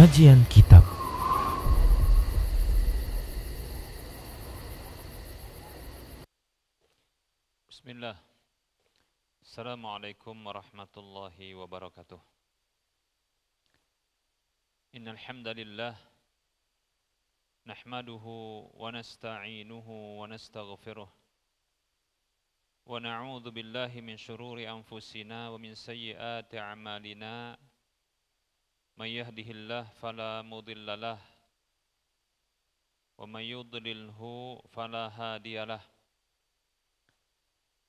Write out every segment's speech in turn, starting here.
Kajian Kitab. Bismillah. Assalamualaikum warahmatullahi wabarakatuh. Innal hamdalillah nahmaduhu wa nasta'inuhu wa nastaghfiruh wa na'udzu billahi min shururi anfusina wa min sayyiati a'malina. May yahdihillahu fala mudhillalah wa may yudlilhu fala hadiyalah.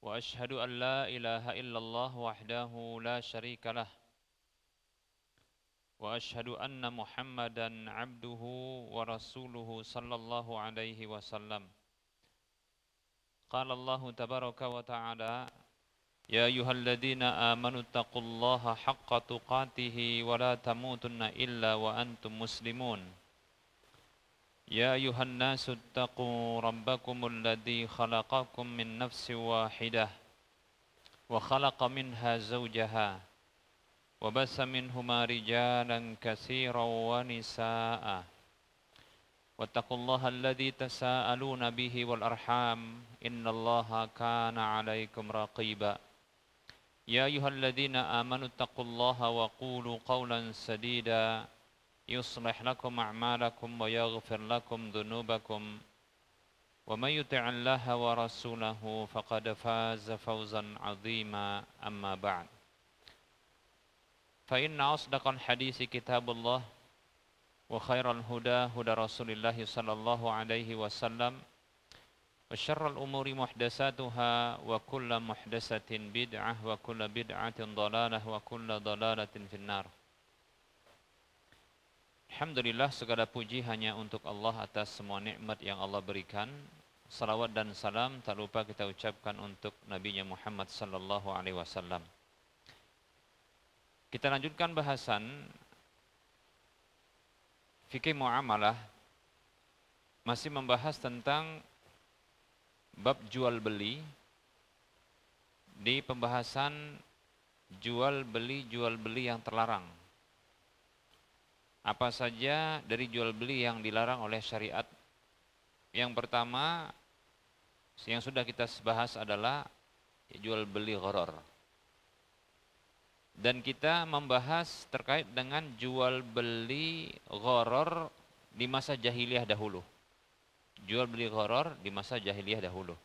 Wa ashhadu an la ilaha illallah wahdahu la syarika lah. Wa ashhadu anna Muhammadan abduhu wa rasuluhu sallallahu alaihi wasallam. Qala Allah tabaraka wa ta'ala, ya ayyuhalladzina amanu taqullaha haqqa tuqatih wa la tamutunna illa wa antum muslimun. Ya ayyuhan nasu taqu rabbakumul ladzi khalaqakum min nafsin wahidah wa khalaqa minha zawjaha wa bassa minhuma rijalan katsiran wa nisaa'a wattaqullaha alladzi tasaaluna bihi wal arham innallaha kana 'alaikum raqiba. Ya ayyuhalladzina amanu taqullaha wa qulu qawlan sadida yuslih lakum a'malakum wa yaghfir lakum dhunubakum wa may yuti'illaha wa rasulahu faqad faza fawzan 'azima. Amma ba'd. Fa inna asdaqal hadisi kitabullah wa khairal huda huda Rasulillah sallallahu alaihi wasallam wa syarral umuri muhdatsatuha wa kullu muhdatsatin bid'ah wa kullu bid'atin dhalalah wa kullu dhalalatin finnar. Alhamdulillah, segala puji hanya untuk Allah atas semua nikmat yang Allah berikan. Salawat dan salam tak lupa kita ucapkan untuk Nabi Muhammad sallallahu alaihi wasallam. Kita lanjutkan bahasan fikih muamalah, masih membahas tentang bab jual beli. Di pembahasan jual beli yang terlarang. Apa saja dari jual beli yang dilarang oleh syariat? Yang pertama yang sudah kita bahas adalah jual beli gharar. Dan kita membahas terkait dengan jual beli gharar di masa jahiliyah dahulu. Jual beli gharar di masa jahiliyah dahulu.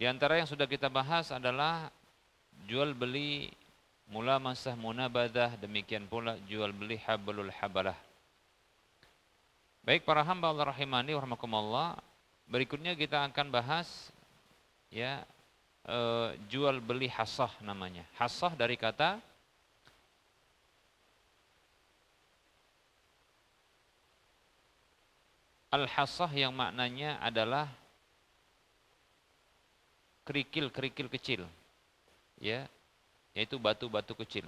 Di antara yang sudah kita bahas adalah jual beli mulamasah munabadah, demikian pula jual beli hablul habalah. Baik para hamba Allah rahimani wa rahmakumullah, berikutnya kita akan bahas jual beli hasah namanya. Hasah dari kata al-hasah yang maknanya adalah kerikil-kerikil kecil, yaitu batu-batu kecil.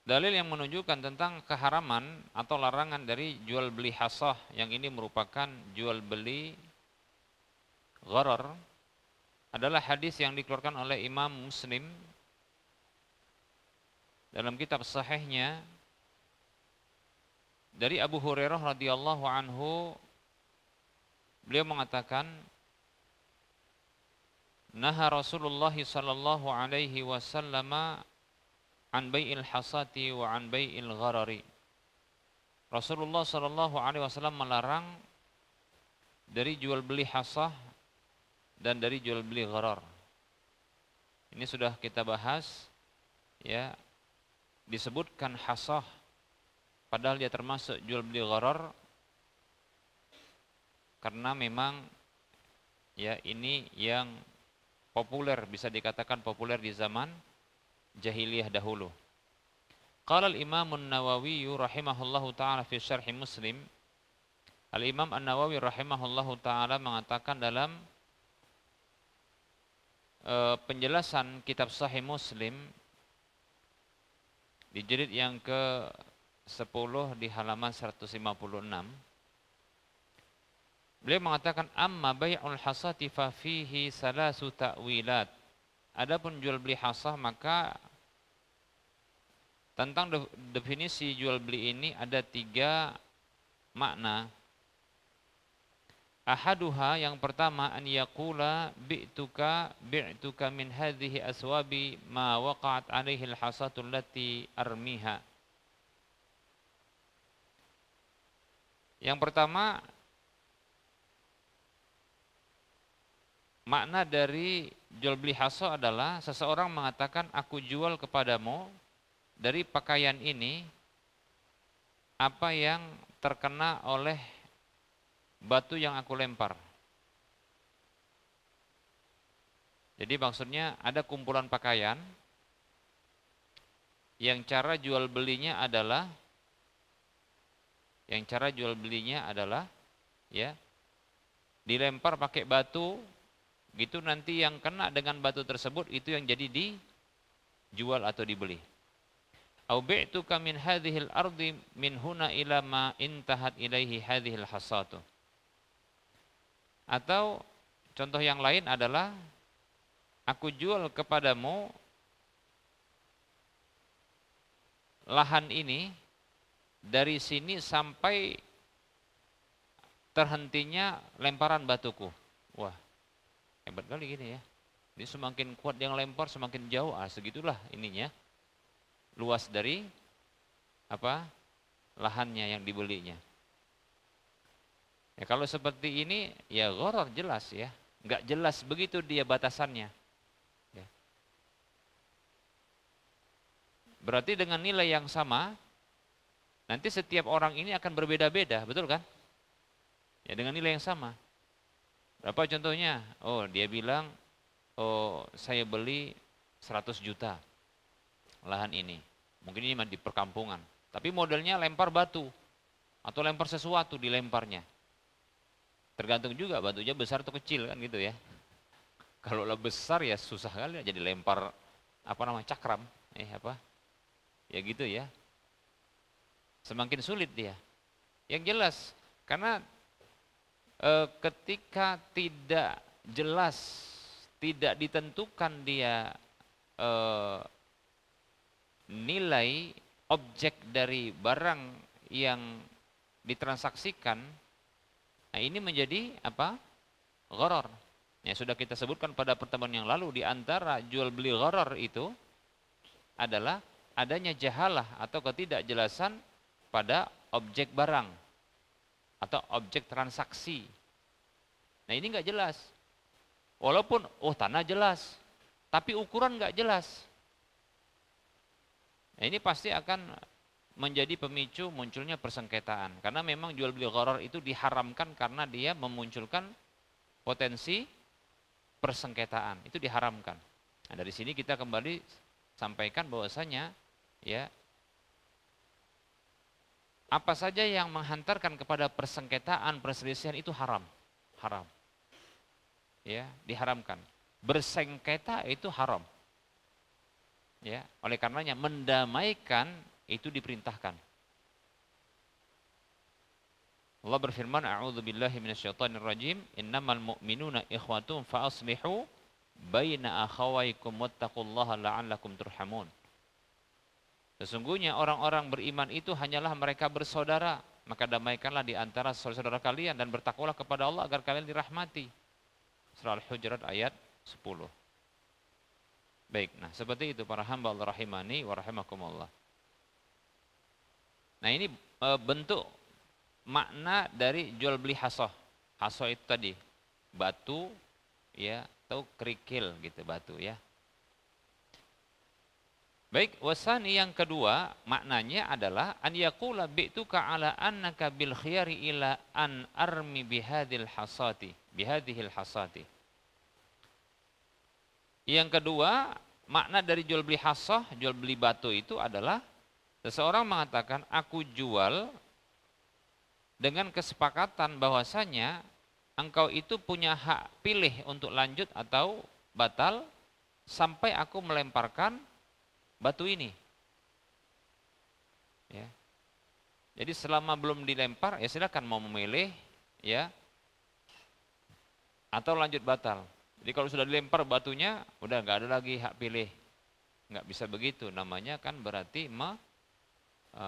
Dalil yang menunjukkan tentang keharaman atau larangan dari jual beli hasah yang ini merupakan jual beli gharar adalah hadis yang dikeluarkan oleh Imam Muslim dalam kitab sahihnya dari Abu Hurairah radhiyallahu anhu. Beliau mengatakan, naha Rasulullah sallallahu alaihi wasallam an bai'il hasati wa an bai'il gharari. Rasulullah sallallahu alaihi wasallam melarang dari jual beli hasah dan dari jual beli gharar. Ini sudah kita bahas, disebutkan hasah padahal dia termasuk jual beli gharar karena memang ini yang populer, bisa dikatakan populer di zaman jahiliyah dahulu. Qala al-Imam an-Nawawi rahimahullahu taala fi syarh Muslim. Al-Imam an-Nawawi rahimahullahu taala mengatakan dalam penjelasan kitab Sahih Muslim di jilid yang ke-10 di halaman 156. Beliau mengatakan amma bai'ul hasati fa fihi salasu ta'wilat. adapun jual beli hasah, maka tentang definisi jual beli ini ada 3 makna. Ahaduha, yang pertama, an yaqula bi'tuka min hadhihi aswabi ma waqa'at alaihi al-hasatu allati armiha. Yang pertama, makna dari jual beli hasah adalah seseorang mengatakan, aku jual kepadamu dari pakaian ini apa yang terkena oleh batu yang aku lempar. Jadi maksudnya ada kumpulan pakaian yang cara jual belinya adalah ya dilempar pakai batu gitu, nanti yang kena dengan batu tersebut itu yang jadi dijual atau dibeli. Au bi'tuka min hadhil ardi min huna ila ma intahat ilaihi hadhil hasatu. Atau contoh yang lain adalah, aku jual kepadamu lahan ini dari sini sampai terhentinya lemparan batuku. Wah, hebat kali gini ya. Ini semakin kuat yang lempar semakin jauh, segitulah ininya. Luas dari lahannya yang dibelinya. Ya kalau seperti ini ya gharar jelas ya. Enggak jelas begitu dia batasannya. Ya. Berarti dengan nilai yang sama nanti setiap orang ini akan berbeda-beda, betul kan? Ya dengan nilai yang sama. Berapa contohnya? Oh, dia bilang, oh saya beli 100 juta lahan ini. Mungkin ini di perkampungan. Tapi modelnya lempar batu. Atau lempar sesuatu dilemparnya. Tergantung juga batunya besar atau kecil kan gitu ya. Kalau lah besar ya susah kali jadi lempar cakram. Ya gitu ya. Semakin sulit dia. Yang jelas, karena ketika tidak jelas, tidak ditentukan dia nilai objek dari barang yang ditransaksikan, nah ini menjadi gharar. Ya sudah kita sebutkan pada pertemuan yang lalu, di antara jual beli gharar itu adalah adanya jahalah atau ketidakjelasan pada objek barang atau objek transaksi. Nah ini nggak jelas. Walaupun tanah jelas, tapi ukuran nggak jelas. Nah, ini pasti akan menjadi pemicu munculnya persengketaan. Karena memang jual beli gharar itu diharamkan karena dia memunculkan potensi persengketaan. Itu diharamkan. Nah, dari sini kita kembali sampaikan bahwasanya ya apa saja yang menghantarkan kepada persengketaan, perselisihan itu haram. Haram. Ya, diharamkan. Bersengketa itu haram. Ya, oleh karenanya mendamaikan itu diperintahkan. Allah berfirman, a'udzubillahi minasyaitonirrajim, innamal mu'minuna ikhwatun fa aslihu baina akhawaykum wattaqullaha la'allakum turhamun. Sesungguhnya orang-orang beriman itu hanyalah mereka bersaudara, maka damaikanlah di antara saudara kalian dan bertakwalah kepada Allah agar kalian dirahmati. Surah Al-Hujurat ayat 10. Baik, nah seperti itu para hamba Allah rahimani wa rahimakumullah. Nah ini bentuk makna dari jual beli hasah. Hasah itu tadi batu ya atau kerikil gitu, batu ya. Baik, wasani yang kedua maknanya adalah an yaqula bi'tuka ala annaka bil khiyari ila an armi bihadhil hasati, bihadhil hasati. Yang kedua, makna dari jual beli hasah, jual beli batu itu adalah seseorang mengatakan aku jual dengan kesepakatan bahwasanya engkau itu punya hak pilih untuk lanjut atau batal sampai aku melemparkan batu ini. Ya. Jadi selama belum dilempar ya silakan mau memilih ya atau lanjut batal. Jadi kalau sudah dilempar batunya, udah nggak ada lagi hak pilih. Nggak bisa begitu, namanya kan berarti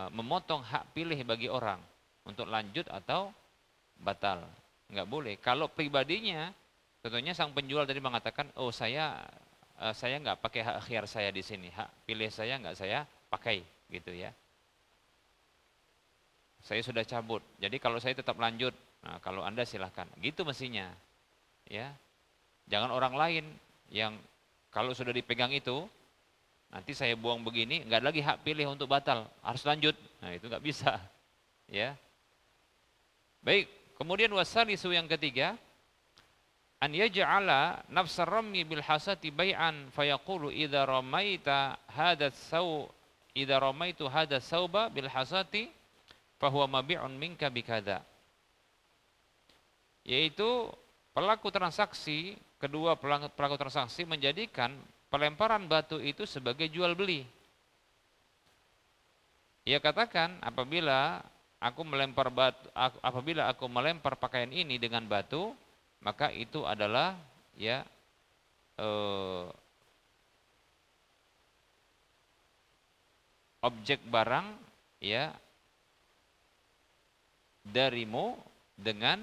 memotong hak pilih bagi orang untuk lanjut atau batal. Nggak boleh. Kalau pribadinya, tentunya sang penjual tadi mengatakan, oh saya nggak pakai hak khiyar saya di sini, hak pilih saya nggak saya pakai, gitu ya. Saya sudah cabut. Jadi kalau saya tetap lanjut, nah kalau Anda silahkan. Gitu mestinya, ya. Jangan orang lain yang kalau sudah dipegang itu, nanti saya buang begini, nggak ada lagi hak pilih untuk batal, harus lanjut. Nah itu nggak bisa, ya. Baik, kemudian wasalisu yang ketiga, an yaj'ala nafsar ramyi bil hasati bai'an fayaqulu idza ramaita hadha saw idza ramaitu hadha sauba bil hasati fahuwa mabi'un minka bikadza. Yaitu pelaku transaksi, kedua pelaku transaksi menjadikan pelemparan batu itu sebagai jual beli. Ia katakan apabila aku melempar pakaian ini dengan batu, maka itu adalah ya objek barang ya darimu dengan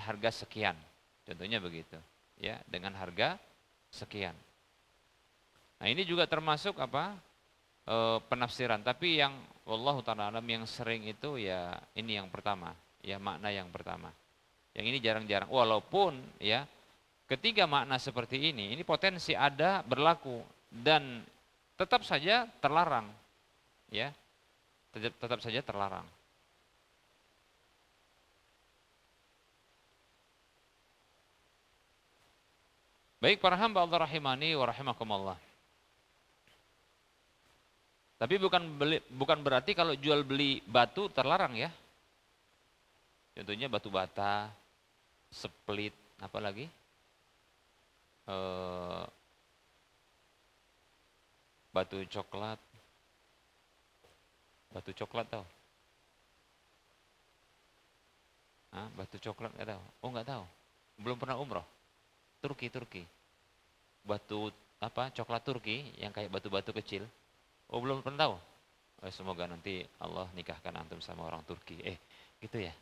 harga sekian. Contohnya begitu, ya, dengan harga sekian. Nah, ini juga termasuk penafsiran, tapi yang wallahu ta'ala alam yang sering itu ya ini yang pertama, ya makna yang pertama. Yang ini jarang-jarang, walaupun ya ketiga makna seperti ini potensi ada berlaku dan tetap saja terlarang, ya, tetap saja terlarang. Baik para hamba Allah rahimani wa rahimakumullah. Tapi bukan berarti kalau jual beli batu terlarang ya. Contohnya batu bata, split, apa lagi? Batu coklat. Batu coklat tahu? Batu coklat nggak tahu? Oh nggak tahu. Belum pernah umroh. Turki. Batu coklat Turki yang kayak batu-batu kecil. Oh belum pernah tahu? Semoga nanti Allah nikahkan antum sama orang Turki. Gitu ya.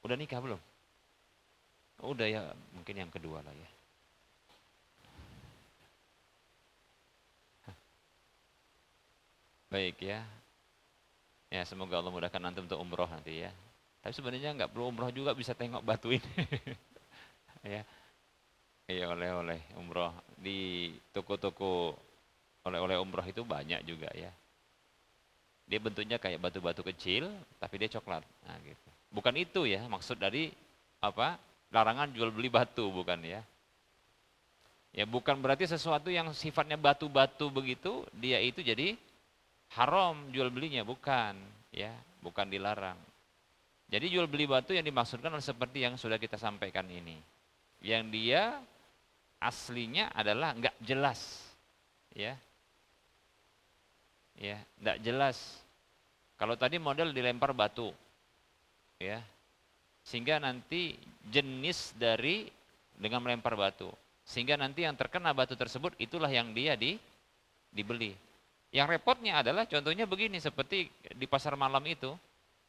Udah nikah belum? Udah ya, mungkin yang kedua lah ya. Baik ya. Ya semoga Allah mudahkan antum untuk umroh nanti ya. Tapi sebenarnya nggak perlu umroh juga bisa tengok batu ini. Ya. Iya oleh-oleh umroh di toko-toko oleh-oleh umroh itu banyak juga ya. Dia bentuknya kayak batu-batu kecil, tapi dia coklat. Nah, gitu. Bukan itu ya maksud dari larangan jual beli batu, bukan ya. Ya bukan berarti sesuatu yang sifatnya batu-batu begitu dia itu jadi haram jual belinya, bukan ya, bukan dilarang. Jadi jual beli batu yang dimaksudkan adalah seperti yang sudah kita sampaikan ini. Yang dia aslinya adalah nggak jelas, ya, nggak jelas. Kalau tadi model dilempar batu, ya, sehingga nanti jenis dengan melempar batu, sehingga nanti yang terkena batu tersebut itulah yang dia dibeli. Yang repotnya adalah contohnya begini seperti di pasar malam itu,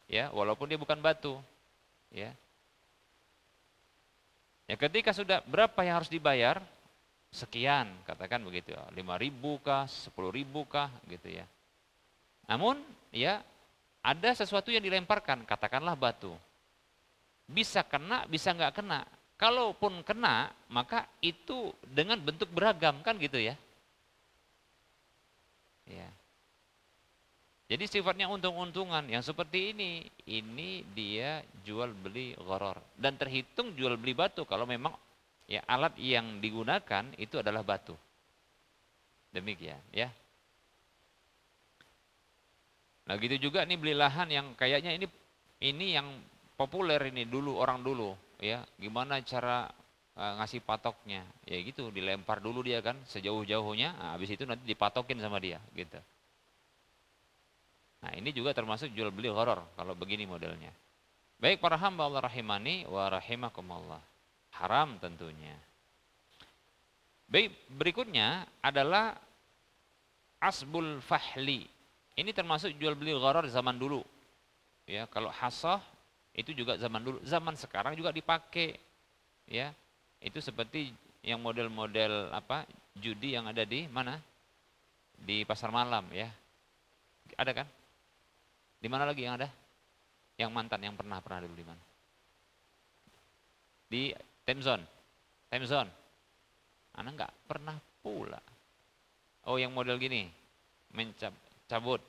ya, walaupun dia bukan batu, ya. Ya ketika sudah berapa yang harus dibayar? Sekian, katakan begitu, 5.000 kah, 10.000 kah, gitu ya. Namun, ya ada sesuatu yang dilemparkan, katakanlah batu. Bisa kena, bisa nggak kena. Kalaupun kena, maka itu dengan bentuk beragam kan gitu ya. Ya. Jadi sifatnya untung-untungan yang seperti ini dia jual beli gharar dan terhitung jual beli batu kalau memang ya alat yang digunakan itu adalah batu. Demikian ya. Nah gitu juga nih beli lahan yang kayaknya ini yang populer ini orang dulu ya. Gimana cara ngasih patoknya? Ya gitu dilempar dulu dia kan sejauh-jauhnya, habis itu nanti dipatokin sama dia gitu. Nah ini juga termasuk jual beli gharar kalau begini modelnya. Baik para hamba Allah rahimani wa rahimakumullah. haram tentunya. Baik, berikutnya adalah asbul fahli. Ini termasuk jual beli gharar zaman dulu. Ya, kalau hasah itu juga zaman dulu, zaman sekarang juga dipakai. Ya. Itu seperti yang model-model apa? Judi yang ada di mana? Di pasar malam ya. Ada kan? Di mana lagi yang ada? Yang mantan yang pernah dulu di mana? Di Temzon. Anak nggak pernah pula. Oh, yang model gini, cabut.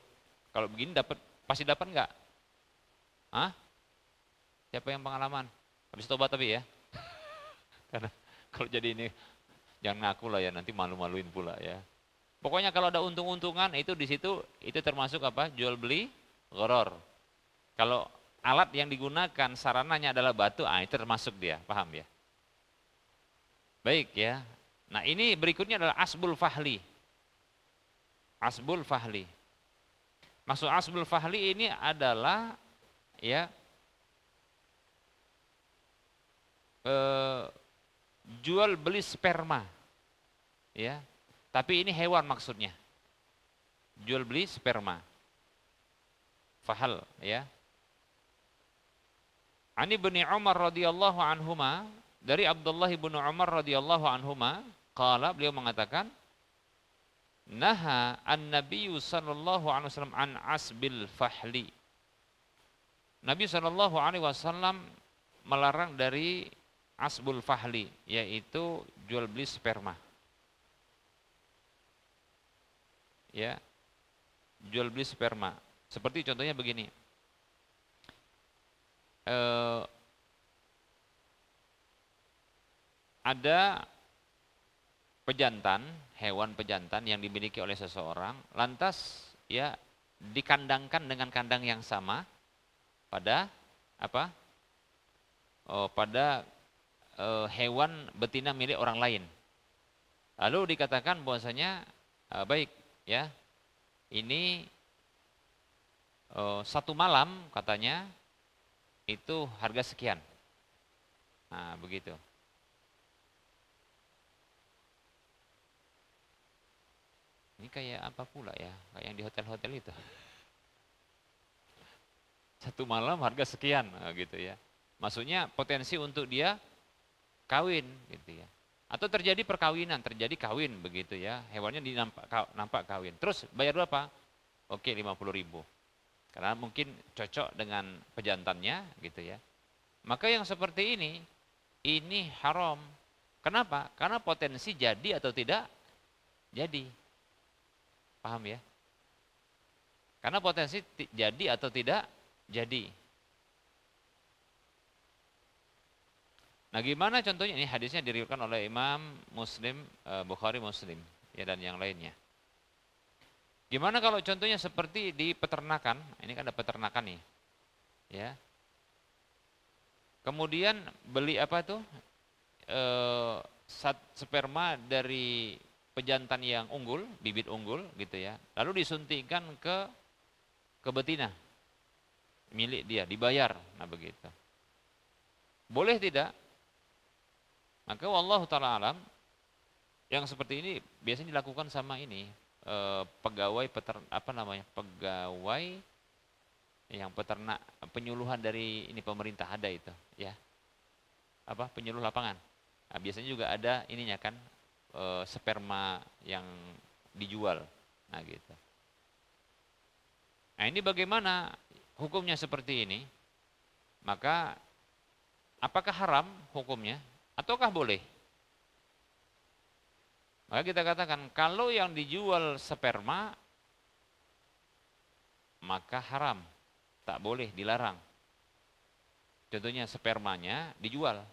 Kalau begini dapat, pasti dapat nggak? Hah? Siapa yang pengalaman? Habis tobat tapi ya. Karena kalau jadi ini, jangan ngaku lah ya, nanti malu-maluin pula ya. Pokoknya kalau ada untung-untungan itu di situ, itu termasuk apa? Jual beli gharar. Kalau alat yang digunakan sarananya adalah batu, itu termasuk dia, paham ya? Baik ya. Nah ini berikutnya adalah asbul fahli. Asbul fahli. Maksud asbul fahli ini adalah ya jual beli sperma. Ya. Tapi ini hewan maksudnya. Jual beli sperma. Fahal ya. Ani bin Umar radhiyallahu anhuma, dari Abdullah bin Umar radhiyallahu anhuma, qala, beliau mengatakan, naha an-nabiyyu sallallahu alaihi wasallam an asbil fahli. Nabi sallallahu alaihi wasallam melarang dari asbul fahli, yaitu jual beli sperma. Ya. Jual beli sperma. Seperti contohnya begini. Ada pejantan, hewan pejantan yang dimiliki oleh seseorang, lantas ya dikandangkan dengan kandang yang sama pada apa? Pada hewan betina milik orang lain. Lalu dikatakan bahwasanya baik ya, ini satu malam katanya itu harga sekian. Nah, begitu. Ini kayak apa pula ya? Kayak yang di hotel-hotel itu. Satu malam harga sekian, gitu ya. Maksudnya potensi untuk dia kawin, gitu ya. Atau terjadi perkawinan, terjadi kawin, begitu ya. Hewannya nampak kawin. Terus bayar berapa? Oke, 50.000. Karena mungkin cocok dengan pejantannya, gitu ya. Maka yang seperti ini haram. Kenapa? Karena potensi jadi atau tidak jadi. Paham ya? Karena potensi jadi atau tidak jadi. Nah, gimana contohnya? Ini hadisnya diriwayatkan oleh Imam Muslim, Bukhari Muslim, ya, dan yang lainnya. Gimana kalau contohnya seperti di peternakan? Ini kan ada peternakan nih, ya. Kemudian beli apa tuh? Sperma dari pejantan yang unggul, bibit unggul, gitu ya. Lalu disuntikkan ke betina milik dia, dibayar. Nah, begitu. Boleh tidak? Maka wallahu ta'ala alam, yang seperti ini biasanya dilakukan sama ini pegawai pegawai yang peternak, penyuluhan dari ini pemerintah ada itu, ya. Apa? Penyuluh lapangan. Nah, biasanya juga ada ininya kan, sperma yang dijual. Nah, gitu. Nah, ini bagaimana hukumnya seperti ini? Maka apakah haram hukumnya ataukah boleh? Maka kita katakan kalau yang dijual sperma maka haram, tak boleh, dilarang. Contohnya spermanya dijual,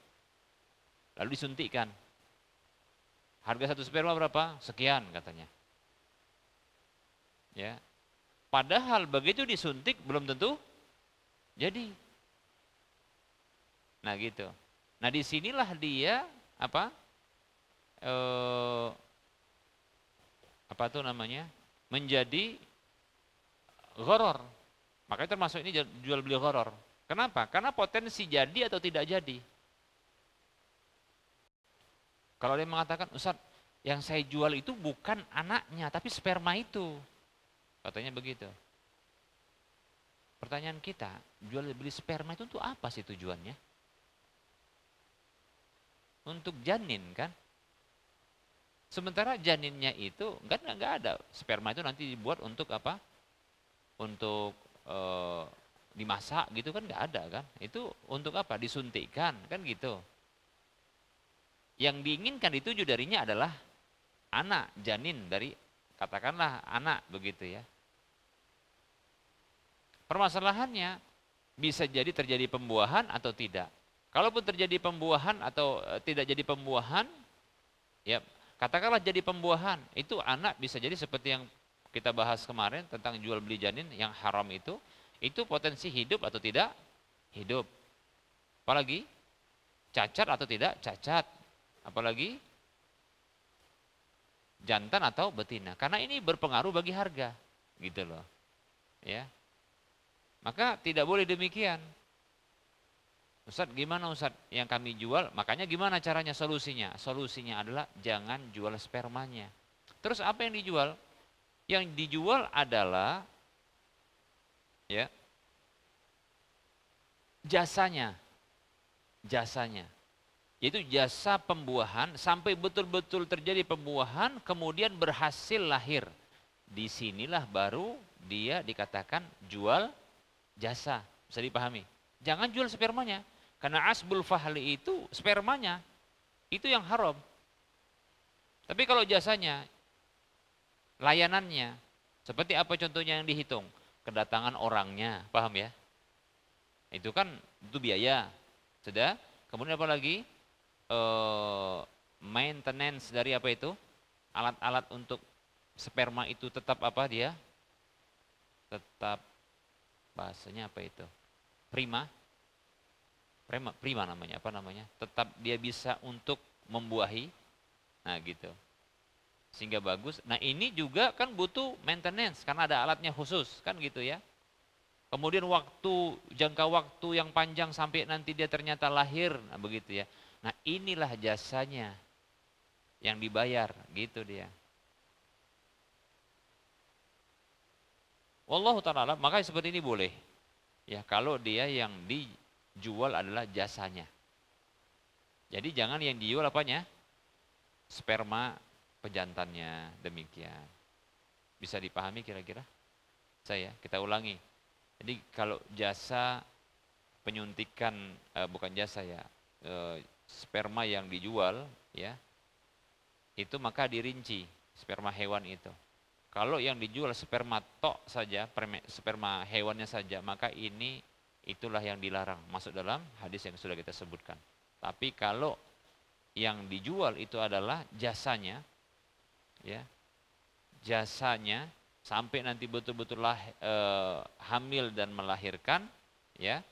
lalu disuntikkan. Harga satu sperma berapa? Sekian katanya. Ya. Padahal begitu disuntik belum tentu jadi. Nah, gitu. Nah, disinilah dia apa? Apa tuh namanya? Menjadi gharar. Makanya termasuk ini jual beli gharar. Kenapa? Karena potensi jadi atau tidak jadi. Kalau dia mengatakan, Ustaz, yang saya jual itu bukan anaknya, tapi sperma itu. Katanya begitu. Pertanyaan kita, jual beli sperma itu untuk apa sih tujuannya? Untuk janin kan? Sementara janinnya itu nggak ada. Sperma itu nanti dibuat untuk apa? Untuk dimasak gitu kan nggak ada kan? Itu untuk apa? Disuntikkan kan gitu. Yang diinginkan dituju darinya adalah anak, janin dari katakanlah anak begitu ya. Permasalahannya bisa jadi terjadi pembuahan atau tidak. Kalaupun terjadi pembuahan atau tidak jadi pembuahan, ya katakanlah jadi pembuahan, itu anak bisa jadi seperti yang kita bahas kemarin tentang jual beli janin yang haram itu potensi hidup atau tidak hidup. Apalagi cacat atau tidak cacat. Apalagi jantan atau betina. Karena ini berpengaruh bagi harga, gitu loh. Ya. Maka tidak boleh demikian. Ustadz gimana Ustadz yang kami jual, makanya gimana caranya solusinya? Solusinya adalah jangan jual spermanya. Terus apa yang dijual? Yang dijual adalah ya jasanya. Jasanya. Yaitu jasa pembuahan sampai betul-betul terjadi pembuahan kemudian berhasil lahir. Disinilah baru dia dikatakan jual jasa, bisa dipahami. Jangan jual spermanya, karena asbul fahli itu spermanya, itu yang haram. Tapi kalau jasanya, layanannya, seperti apa contohnya yang dihitung? Kedatangan orangnya, paham ya? Itu kan, itu biaya, sudah. Kemudian apa lagi? Maintenance dari apa itu? Alat-alat untuk sperma itu tetap apa dia? Tetap bahasanya apa itu? Prima namanya, apa namanya? Tetap dia bisa untuk membuahi. Nah, gitu. Sehingga bagus. Nah, ini juga kan butuh maintenance karena ada alatnya khusus, kan gitu ya. Kemudian jangka waktu yang panjang sampai nanti dia ternyata lahir, nah begitu ya. Nah, inilah jasanya yang dibayar, gitu dia. Wallahu ta'ala, makanya seperti ini boleh. Ya, kalau dia yang dijual adalah jasanya. Jadi jangan yang dijual apanya? Sperma pejantannya, demikian. Bisa dipahami kira-kira? Kita ulangi. Jadi kalau jasa penyuntikan, bukan jasa ya, sperma yang dijual, ya, itu maka dirinci sperma hewan itu. Kalau yang dijual sperma tok saja, sperma hewannya saja, maka itulah yang dilarang, masuk dalam hadis yang sudah kita sebutkan. Tapi kalau yang dijual itu adalah jasanya, ya, jasanya sampai nanti betul-betul hamil dan melahirkan, ya,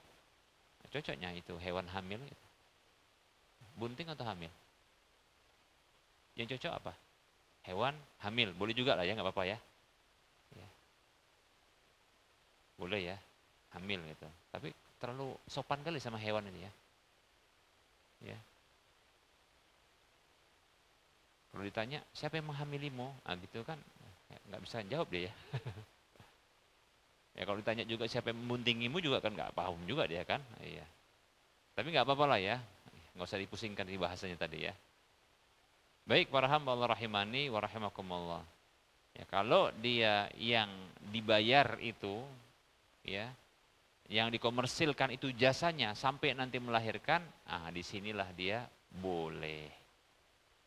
cocoknya itu hewan hamil, bunting atau hamil? Yang cocok apa? Hewan hamil, boleh juga lah ya, nggak apa-apa ya. Boleh ya, hamil gitu. Tapi terlalu sopan kali sama hewan ini ya. Ya. Kalau ditanya, siapa yang menghamilimu? Ah gitu kan, nggak bisa jawab dia ya. Ya kalau ditanya juga siapa yang membuntingimu juga kan nggak paham juga dia kan. Iya. Tapi nggak apa-apa lah ya, nggak usah dipusingkan di bahasanya tadi ya. Baik para hamba Allah rahimani wa rahimakumullah. Ya, kalau dia yang dibayar itu, ya, yang dikomersilkan itu jasanya sampai nanti melahirkan, disinilah dia boleh.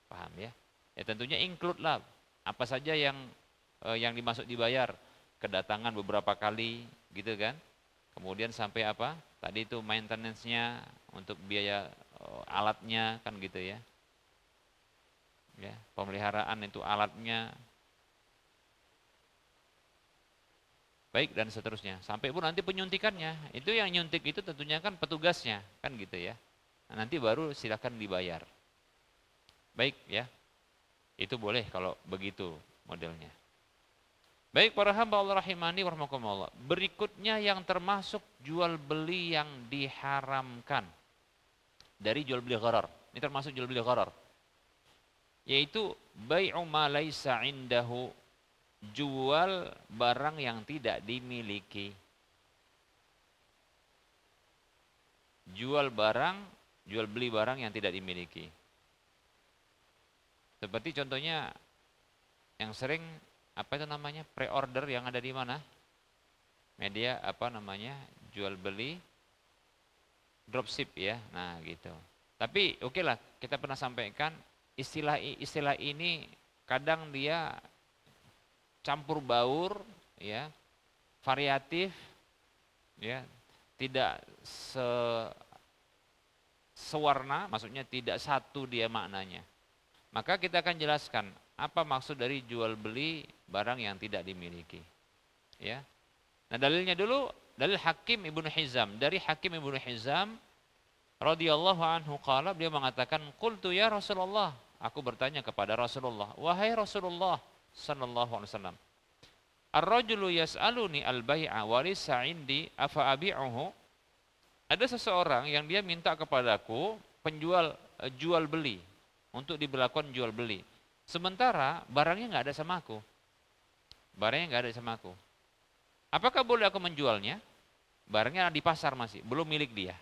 Paham ya? Ya tentunya include lah apa saja yang dimaksud dibayar, kedatangan beberapa kali gitu kan. Kemudian sampai apa? Tadi itu maintenance-nya untuk biaya alatnya kan gitu ya. Ya, pemeliharaan itu alatnya. Baik dan seterusnya. Sampai pun nanti penyuntikannya, itu yang nyuntik itu tentunya kan petugasnya, kan gitu ya. Nah, nanti baru silakan dibayar. Baik ya. Itu boleh kalau begitu modelnya. Baik para hamba Allah rahimani wa rahmakumullah. Berikutnya yang termasuk jual beli yang diharamkan. Dari jual beli gharar. Ini termasuk jual beli gharar. yaitu bai'u ma laisa indahu, jual barang yang tidak dimiliki. Jual beli barang yang tidak dimiliki. Seperti contohnya yang sering apa itu namanya? Pre-order yang ada di mana? Media apa namanya? Jual beli dropship ya. Nah, gitu. Tapi oke lah, kita pernah sampaikan istilah ini kadang dia campur baur ya, variatif ya, tidak sewarna, maksudnya tidak satu dia maknanya. Maka kita akan jelaskan apa maksud dari jual beli barang yang tidak dimiliki. Ya. Nah, dalilnya dulu dalil Hakim Ibnu Hizam. Dari Hakim Ibnu Hizam radhiyallahu anhu qala, dia mengatakan, qultu ya Rasulullah, aku bertanya kepada Rasulullah, wahai Rasulullah sallallahu alaihi wasallam, ar-rajulu yas'aluni al-bai'a wa laysa 'indi afa abi'uhu. Ada seseorang yang dia minta kepadaku jual beli, untuk diberlakukan jual beli. Sementara barangnya nggak ada sama aku. Barangnya nggak ada sama aku. Apakah boleh aku menjualnya? Barangnya di pasar masih, belum milik dia.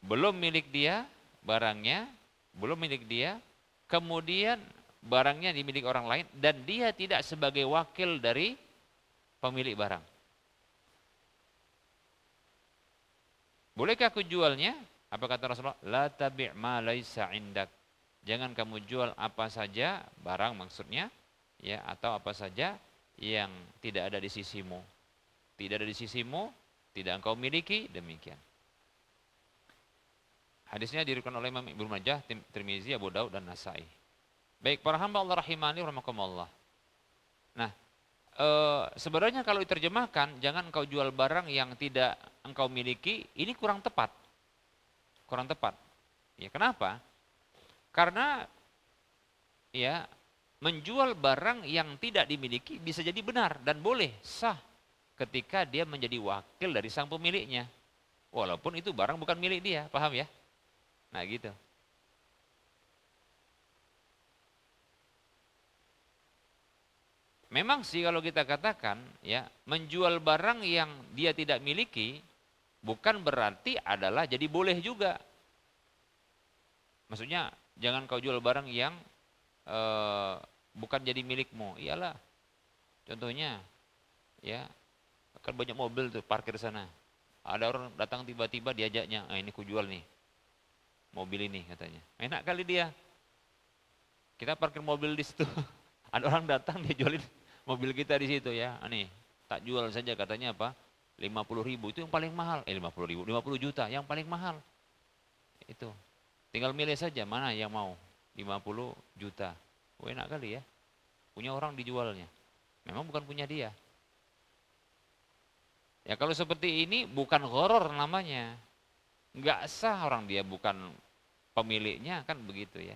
Belum milik dia, barangnya belum milik dia. Kemudian barangnya dimiliki orang lain dan dia tidak sebagai wakil dari pemilik barang. Bolehkah aku jualnya? Apa kata Rasulullah? La tabi' ma laisa indak. Jangan kamu jual apa saja, barang maksudnya, ya, atau apa saja yang tidak ada di sisimu. Tidak ada di sisimu, tidak engkau miliki, demikian. Hadisnya diriwayatkan oleh Imam Ibnu Majah, Tirmizi, Abu Daud dan Nasa'i. Baik, para hamba Allah rahimani rahimakumullah. Nah, sebenarnya kalau diterjemahkan, jangan engkau jual barang yang tidak engkau miliki, ini kurang tepat. Kurang tepat. Ya, kenapa? Karena ya, menjual barang yang tidak dimiliki bisa jadi benar dan boleh sah ketika dia menjadi wakil dari sang pemiliknya. Walaupun itu barang bukan milik dia, paham ya? Nah, gitu. Memang sih kalau kita katakan ya, menjual barang yang dia tidak miliki bukan berarti adalah jadi boleh juga. Maksudnya jangan kau jual barang yang bukan jadi milikmu. Iyalah. Contohnya ya, kan banyak mobil tuh parkir sana. Ada orang datang tiba-tiba diajaknya, ini ku jual nih. Mobil ini katanya. Enak kali dia. Kita parkir mobil di situ. Ada orang datang dia jualin mobil kita di situ ya. Nih, tak jual saja katanya apa? 50.000 itu yang paling mahal. 50.000, 50 juta yang paling mahal. Itu. Tinggal milih saja mana yang mau. 50 juta. Oh, enak kali ya. Punya orang dijualnya. Memang bukan punya dia. Ya kalau seperti ini bukan gharar namanya. Enggak sah, orang dia bukan pemiliknya, kan begitu ya.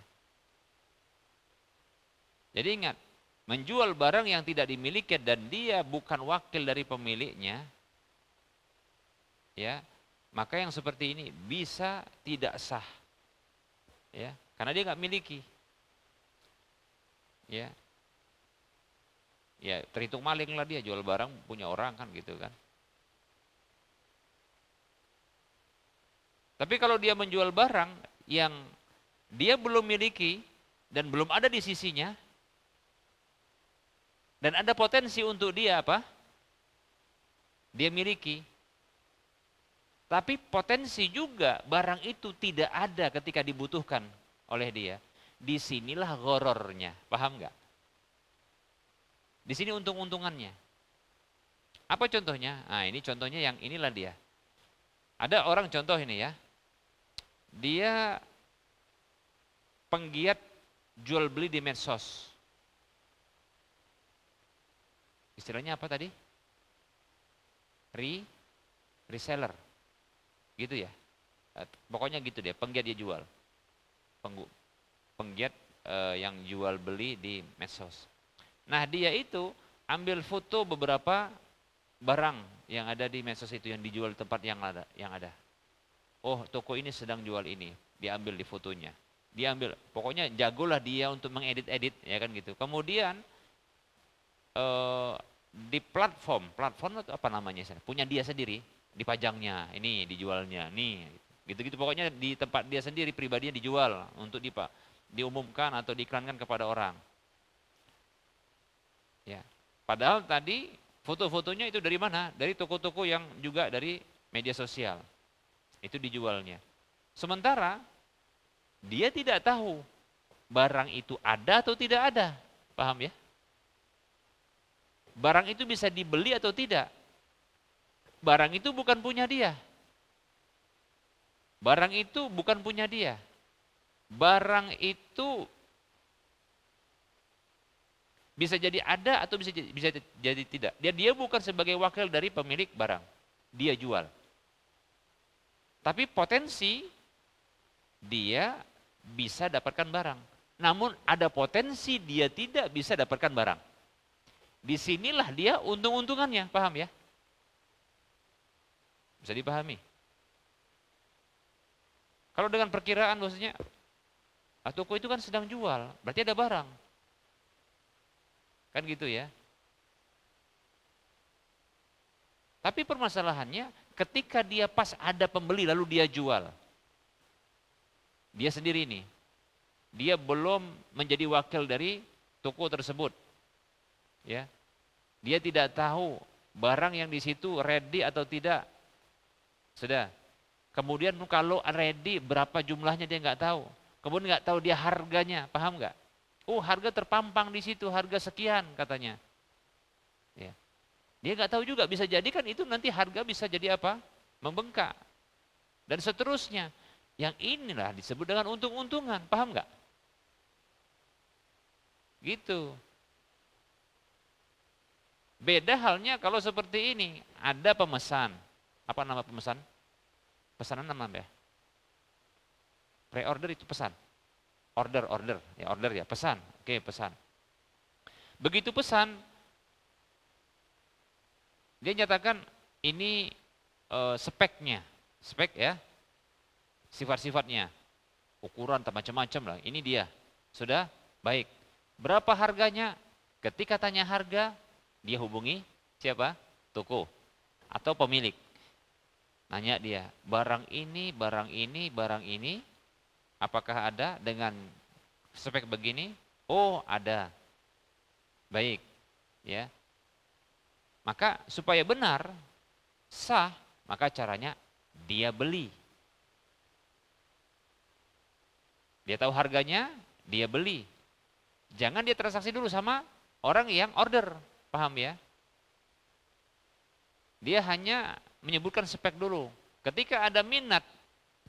Jadi ingat, menjual barang yang tidak dimiliki dan dia bukan wakil dari pemiliknya, ya, maka yang seperti ini bisa tidak sah, ya, karena dia nggak miliki, ya, ya terhitung maling lah dia jual barang punya orang kan gitu kan. Tapi kalau dia menjual barang yang dia belum miliki dan belum ada di sisinya, dan ada potensi untuk dia apa? Dia miliki. Tapi potensi juga barang itu tidak ada ketika dibutuhkan oleh dia. Disinilah ghorornya, paham nggak? Di sini untung-untungannya. Apa contohnya? Nah, ini contohnya yang inilah dia. Ada orang contoh ini ya. Dia penggiat jual beli di medsos. Istilahnya apa tadi? Reseller. Gitu ya. Pokoknya gitu dia, penggiat dia jual. Penggiat yang jual beli di medsos. Nah, dia itu ambil foto beberapa barang yang ada di medsos itu yang dijual di tempat yang ada. Oh, toko ini sedang jual ini, diambil di fotonya. Dia ambil, pokoknya jagolah dia untuk mengedit-edit, ya kan gitu. Kemudian di platform itu apa namanya, punya dia sendiri, dipajangnya, ini dijualnya, nih, gitu-gitu. Pokoknya di tempat dia sendiri pribadinya dijual untuk diumumkan atau diiklankan kepada orang. Ya. Padahal tadi foto-fotonya itu dari mana? Dari toko-toko yang juga dari media sosial. Itu dijualnya. Sementara dia tidak tahu barang itu ada atau tidak ada. Paham ya? Barang itu bisa dibeli atau tidak. Barang itu bukan punya dia. Barang itu bukan punya dia. Barang itu bisa jadi ada atau bisa jadi tidak. Dia bukan sebagai wakil dari pemilik barang. Dia jual. Tapi potensi dia bisa dapatkan barang. Namun ada potensi dia tidak bisa dapatkan barang. Disinilah dia untung-untungannya, paham ya? Bisa dipahami. Kalau dengan perkiraan maksudnya, toko itu kan sedang jual, berarti ada barang. Kan gitu ya. Tapi permasalahannya ketika dia pas ada pembeli lalu dia jual. Dia sendiri ini. Dia belum menjadi wakil dari toko tersebut. Ya. Dia tidak tahu barang yang di situ ready atau tidak. Sudah. Kemudian kalau ready berapa jumlahnya dia nggak tahu. Kemudian nggak tahu dia harganya, paham nggak? Oh, harga terpampang di situ, harga sekian katanya. Ya. Dia nggak tahu juga, bisa jadi kan itu nanti harga bisa jadi apa? Membengkak. Dan seterusnya. Yang inilah disebut dengan untung-untungan, paham nggak? Gitu. Beda halnya kalau seperti ini, ada pemesan. Apa nama pemesan? Pesanan nama ya? Pre-order itu pesan. Order, ya pesan. Oke, pesan. Begitu pesan, dia nyatakan ini speknya, spek ya, sifat-sifatnya, ukuran macam-macam lah. Ini dia, sudah baik. Berapa harganya? Ketika tanya harga, dia hubungi siapa? Toko atau pemilik. Nanya dia, barang ini, apakah ada dengan spek begini? Oh, ada. Baik, ya. Maka supaya benar, sah, maka caranya dia beli. Dia tahu harganya, dia beli. Jangan dia transaksi dulu sama orang yang order, paham ya? Dia hanya menyebutkan spek dulu. Ketika ada minat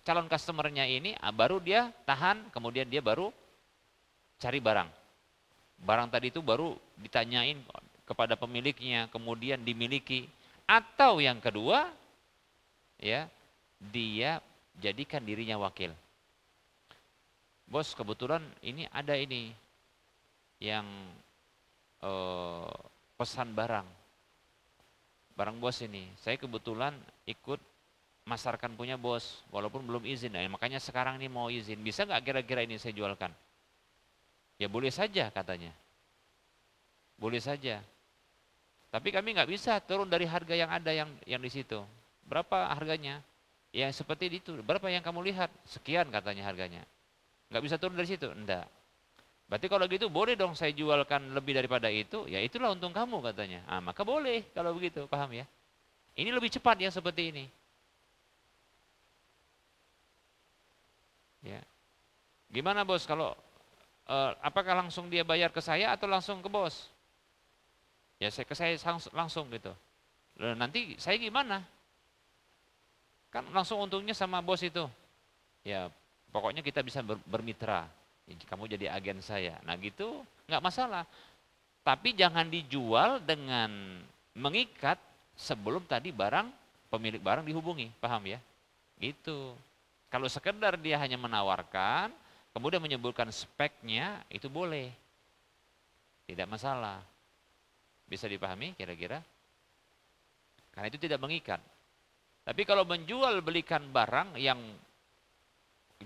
calon customernya ini, baru dia tahan, kemudian dia baru cari barang. Barang tadi itu baru ditanyain kepada pemiliknya, kemudian dimiliki. Atau yang kedua, ya, dia jadikan dirinya wakil. Bos, kebetulan ini ada ini yang pesan barang bos ini. Saya kebetulan ikut masarkan punya bos, walaupun belum izin. Nah, makanya sekarang ini mau izin. Bisa nggak kira-kira ini saya jualkan? Ya boleh saja katanya. Boleh saja. Tapi kami nggak bisa turun dari harga yang ada yang di situ. Berapa harganya? Ya seperti itu. Berapa yang kamu lihat? Sekian katanya harganya. Nggak bisa turun dari situ? Enggak. Berarti kalau gitu boleh dong saya jualkan lebih daripada itu, ya itulah untung kamu katanya. Ah, maka boleh kalau begitu, paham ya? Ini lebih cepat yang seperti ini. Ya. Gimana bos kalau apakah langsung dia bayar ke saya atau langsung ke bos? Ya ke saya langsung gitu. Nanti saya gimana? Kan langsung untungnya sama bos itu. Ya pokoknya kita bisa bermitra. Kamu jadi agen saya. Nah gitu nggak masalah. Tapi jangan dijual dengan mengikat sebelum tadi pemilik barang dihubungi. Paham ya? Gitu. Kalau sekedar dia hanya menawarkan, kemudian menyebutkan speknya, itu boleh. Tidak masalah. Bisa dipahami kira-kira? Karena itu tidak mengikat. Tapi kalau menjual belikan barang yang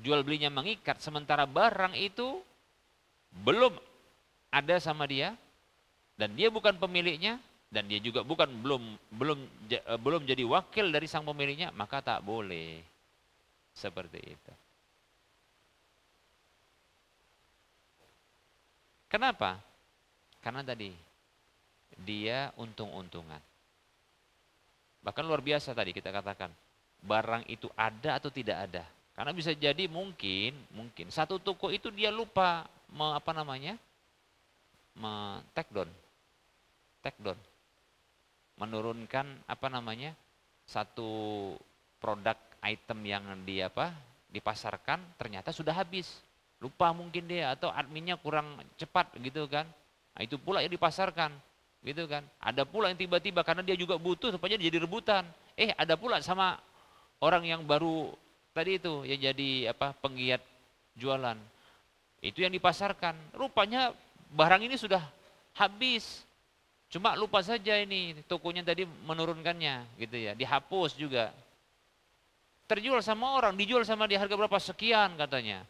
jual belinya mengikat, sementara barang itu belum ada sama dia dan dia bukan pemiliknya dan dia juga belum jadi wakil dari sang pemiliknya, maka tak boleh seperti itu. Kenapa? Karena tadi dia untung-untungan. Bahkan luar biasa tadi kita katakan, barang itu ada atau tidak ada. Karena bisa jadi mungkin satu toko itu dia lupa take down, menurunkan satu produk item yang dipasarkan ternyata sudah habis. Lupa mungkin dia atau adminnya kurang cepat gitu kan. Nah, itu pula yang dipasarkan gitu kan. Ada pula yang tiba-tiba karena dia juga butuh supaya jadi rebutan. Ada pula sama orang yang baru tadi itu yang jadi penggiat jualan. Itu yang dipasarkan. Rupanya barang ini sudah habis. Cuma lupa saja ini tokonya tadi menurunkannya gitu ya. Dihapus juga. Terjual sama orang, dijual sama dia harga berapa sekian katanya.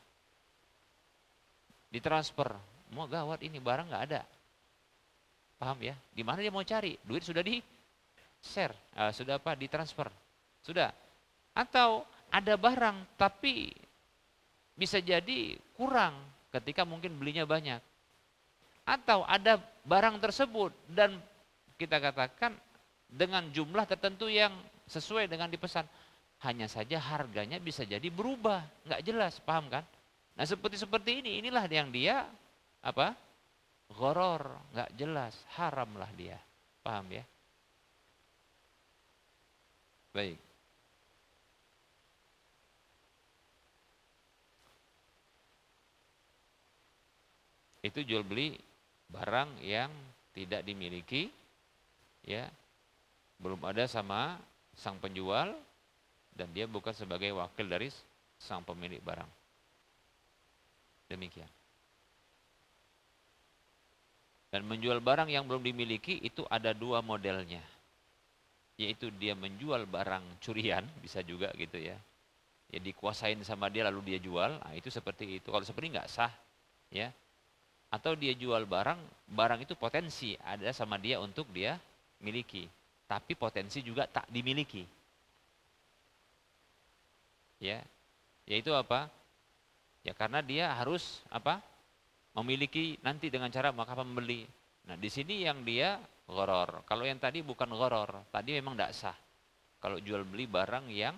Ditransfer. Mau gawat ini barang nggak ada. Paham ya? Di mana dia mau cari? Duit sudah di-share, sudah ditransfer. Sudah. Atau ada barang tapi bisa jadi kurang ketika mungkin belinya banyak. Atau ada barang tersebut dan kita katakan dengan jumlah tertentu yang sesuai dengan dipesan. Hanya saja harganya bisa jadi berubah, nggak jelas, paham kan? Nah seperti ini, inilah yang dia gharar, nggak jelas, haram lah dia, paham ya? Baik. Itu jual beli barang yang tidak dimiliki, ya, belum ada sama sang penjual dan dia bukan sebagai wakil dari sang pemilik barang. Demikian. Dan menjual barang yang belum dimiliki itu ada dua modelnya, yaitu dia menjual barang curian, bisa juga gitu ya, ya dikuasain sama dia lalu dia jual, nah itu seperti itu. Kalau seperti nggak sah, ya. Atau dia jual barang itu potensi ada sama dia untuk dia miliki, tapi potensi juga tak dimiliki. Ya, yaitu apa? Ya karena dia harus memiliki nanti dengan cara maka pembeli. Nah di sini yang dia gharar. Kalau yang tadi bukan gharar, tadi memang tidak sah. Kalau jual beli barang yang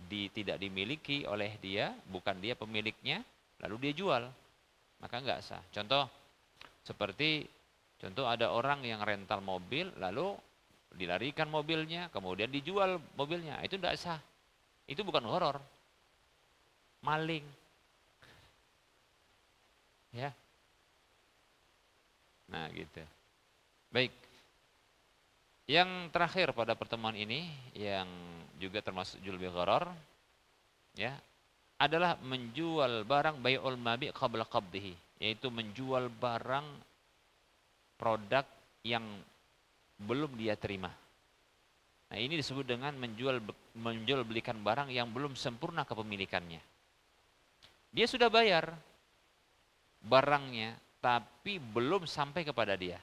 tidak dimiliki oleh dia, bukan dia pemiliknya, lalu dia jual, maka nggak sah. Contoh ada orang yang rental mobil, lalu dilarikan mobilnya, kemudian dijual mobilnya, itu tidak sah. Itu bukan gharar, maling. Ya. Nah gitu. Baik. Yang terakhir pada pertemuan ini, yang juga termasuk jual beli gharar, ya, adalah menjual barang bai'ul mabi' qabla qabdihi, yaitu menjual barang produk yang belum dia terima. Nah ini disebut dengan menjual belikan barang yang belum sempurna kepemilikannya. Dia sudah bayar barangnya, tapi belum sampai kepada dia,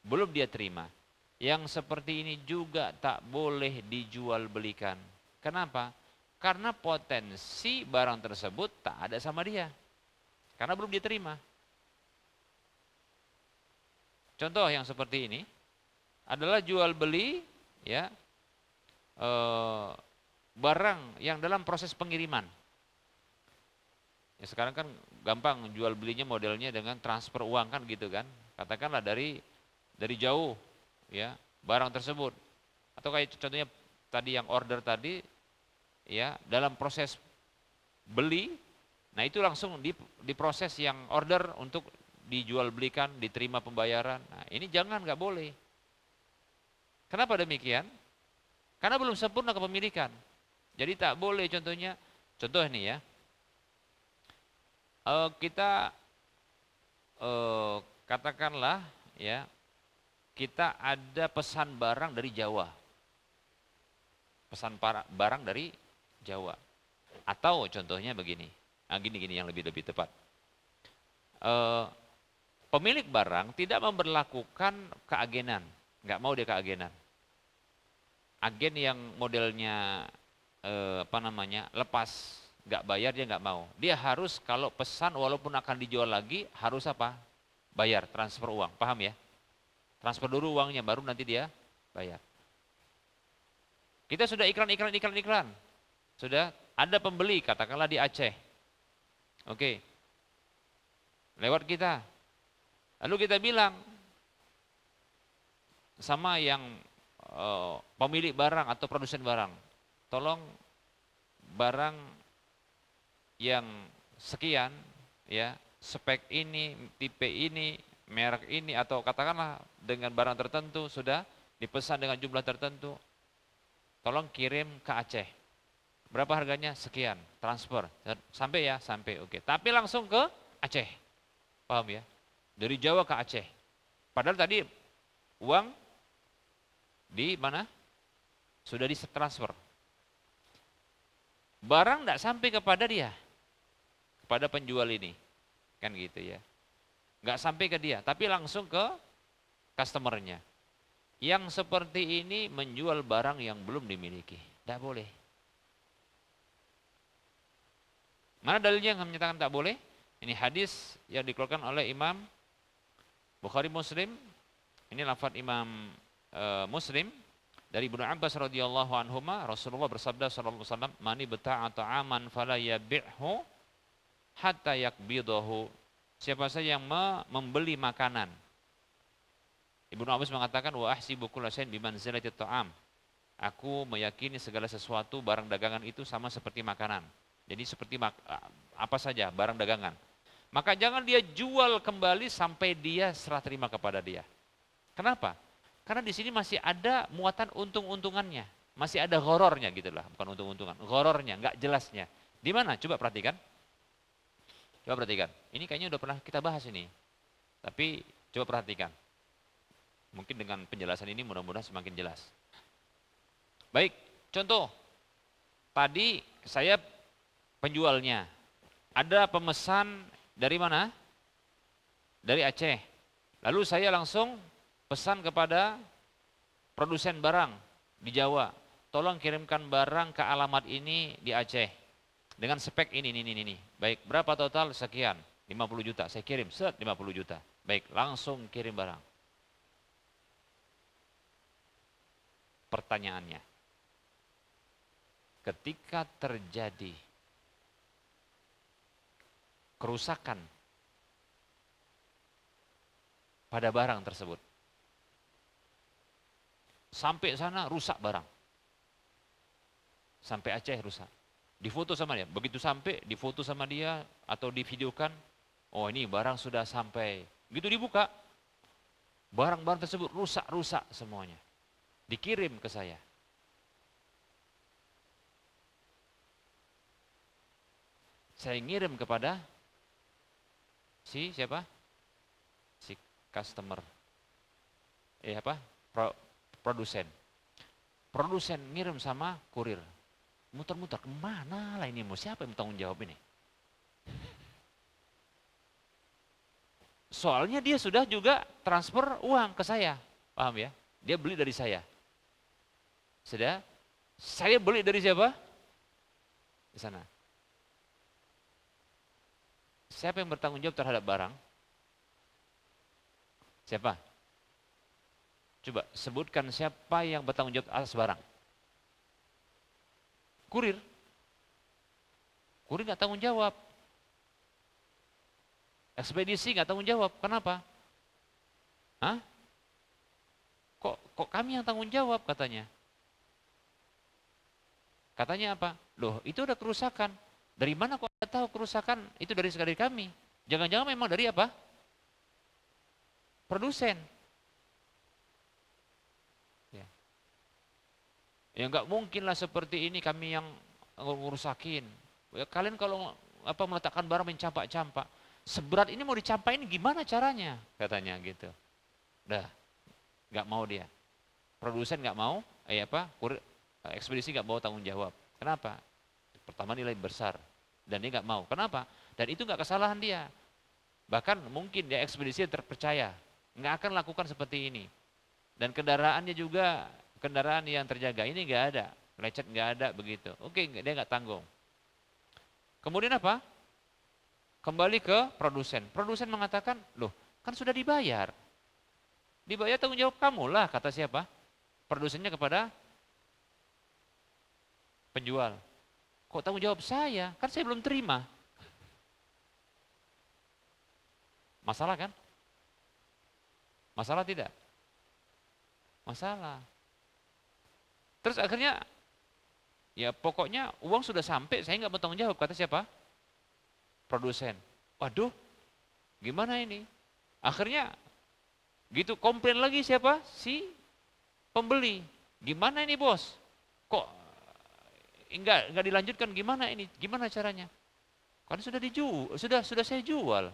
belum dia terima. Yang seperti ini juga tak boleh dijual belikan. Kenapa? Karena potensi barang tersebut tak ada sama dia, karena belum diterima. Contoh yang seperti ini adalah jual beli, ya, barang yang dalam proses pengiriman. Ya, sekarang kan gampang jual belinya modelnya dengan transfer uang kan gitu kan. Katakanlah dari jauh, ya, barang tersebut. Atau kayak contohnya tadi yang order tadi, ya, dalam proses beli, nah itu langsung diproses yang order untuk dijual belikan, diterima pembayaran. Nah ini jangan, nggak boleh. Kenapa demikian? Karena belum sempurna kepemilikan. Jadi tak boleh. Contoh ini ya, kita katakanlah ya, kita ada pesan barang dari Jawa, barang dari Jawa. Atau contohnya begini, nah gini yang lebih tepat. Eh, Pemilik barang tidak memberlakukan keagenan, nggak mau dia keagenan. Agen yang modelnya lepas, nggak bayar dia nggak mau. Dia harus kalau pesan walaupun akan dijual lagi harus apa? Bayar, transfer uang, paham ya? Transfer dulu uangnya baru nanti dia bayar. Kita sudah iklan. Sudah ada pembeli katakanlah di Aceh. Oke. Lewat kita. Lalu kita bilang sama yang pemilik barang atau produsen barang, tolong barang yang sekian ya, spek ini, tipe ini, merek ini atau katakanlah dengan barang tertentu sudah dipesan dengan jumlah tertentu, tolong kirim ke Aceh. Berapa harganya? Sekian, transfer. Sampai ya? Sampai, oke. Tapi langsung ke Aceh. Paham ya? Dari Jawa ke Aceh. Padahal tadi uang di mana? Sudah ditransfer. Barang tidak sampai kepada dia, kepada penjual ini, kan gitu ya. Nggak sampai ke dia, tapi langsung ke customernya. Yang seperti ini menjual barang yang belum dimiliki, tidak boleh. Mana dalilnya yang menyatakan tak boleh? Ini hadis yang dikeluarkan oleh Imam Bukhari Muslim. Ini lafaz Imam Muslim dari Ibnu Abbas radhiyallahu anhuma, Rasulullah bersabda sallallahu alaihi wasallam, "Mani bata'a ta'aman fala yabi'hu hatta yakbidahu." Siapa saja yang membeli makanan. Ibnu Abbas mengatakan, "Wa ahsibu kulla shay'in bimanzilati ta'am." Aku meyakini segala sesuatu barang dagangan itu sama seperti makanan. Jadi seperti apa saja barang dagangan. Maka jangan dia jual kembali sampai dia serah terima kepada dia. Kenapa? Karena di sini masih ada muatan untung-untungannya, masih ada ghorornya gitulah, bukan untung-untungan, ghorornya, nggak jelasnya. Di mana? Coba perhatikan. Coba perhatikan. Ini kayaknya udah pernah kita bahas ini. Tapi coba perhatikan. Mungkin dengan penjelasan ini mudah-mudahan semakin jelas. Baik, contoh. Tadi saya penjualnya. Ada pemesan dari mana? Dari Aceh. Lalu saya langsung pesan kepada produsen barang di Jawa. Tolong kirimkan barang ke alamat ini di Aceh. Dengan spek ini. Baik, berapa total? Sekian. 50 juta. Saya kirim, 50 juta. Baik, langsung kirim barang. Pertanyaannya. Ketika terjadi kerusakan pada barang tersebut, sampai sana rusak barang, sampai Aceh rusak, difoto sama dia, begitu sampai difoto sama dia atau divideokan, oh ini barang sudah sampai, gitu dibuka, barang-barang tersebut rusak semuanya, dikirim ke saya. Saya ngirim kepada si siapa? Si customer. Produsen. Produsen ngirim sama kurir. Muter-muter kemana lah ini, mau siapa yang tanggung jawab ini? Soalnya dia sudah juga transfer uang ke saya, paham ya? Dia beli dari saya. Sudah? Saya beli dari siapa? Di sana. Siapa yang bertanggung jawab terhadap barang? Siapa? Coba sebutkan siapa yang bertanggung jawab atas barang. Kurir. Kurir nggak tanggung jawab. Ekspedisi nggak tanggung jawab. Kenapa? Hah? Kok kami yang tanggung jawab katanya? Katanya apa? Loh, itu udah kerusakan. Dari mana kok Anda tahu kerusakan? Itu dari kami. Jangan-jangan memang dari apa? Produsen. Ya nggak mungkin lah seperti ini kami yang ngurusakin. Ya, kalian kalau meletakkan barang mencampak-campak, seberat ini mau dicampain gimana caranya? Katanya gitu. Udah, nggak mau dia. Produsen nggak mau, ekspedisi nggak mau tanggung jawab. Kenapa? Pertama nilai besar. Dan dia nggak mau. Kenapa? Dan itu nggak kesalahan dia. Bahkan mungkin dia ekspedisi terpercaya. Nggak akan lakukan seperti ini. Dan kendaraannya juga kendaraan yang terjaga. Ini nggak ada. Lecet nggak ada begitu. Oke, dia nggak tanggung. Kemudian apa? Kembali ke produsen. Produsen mengatakan, loh kan sudah dibayar. Dibayar tanggung jawab kamu lah, kata siapa? Produsennya kepada penjual. Kok tanggung jawab saya? Kan saya belum terima. Masalah kan? Masalah tidak? Masalah. Terus akhirnya, ya pokoknya uang sudah sampai, saya nggak mau tanggung jawab, kata siapa? Produsen. Waduh, gimana ini? Akhirnya, gitu komplain lagi siapa? Si pembeli. Gimana ini bos? Kok enggak dilanjutkan, gimana ini? Gimana caranya? Kan sudah dijual, sudah saya jual.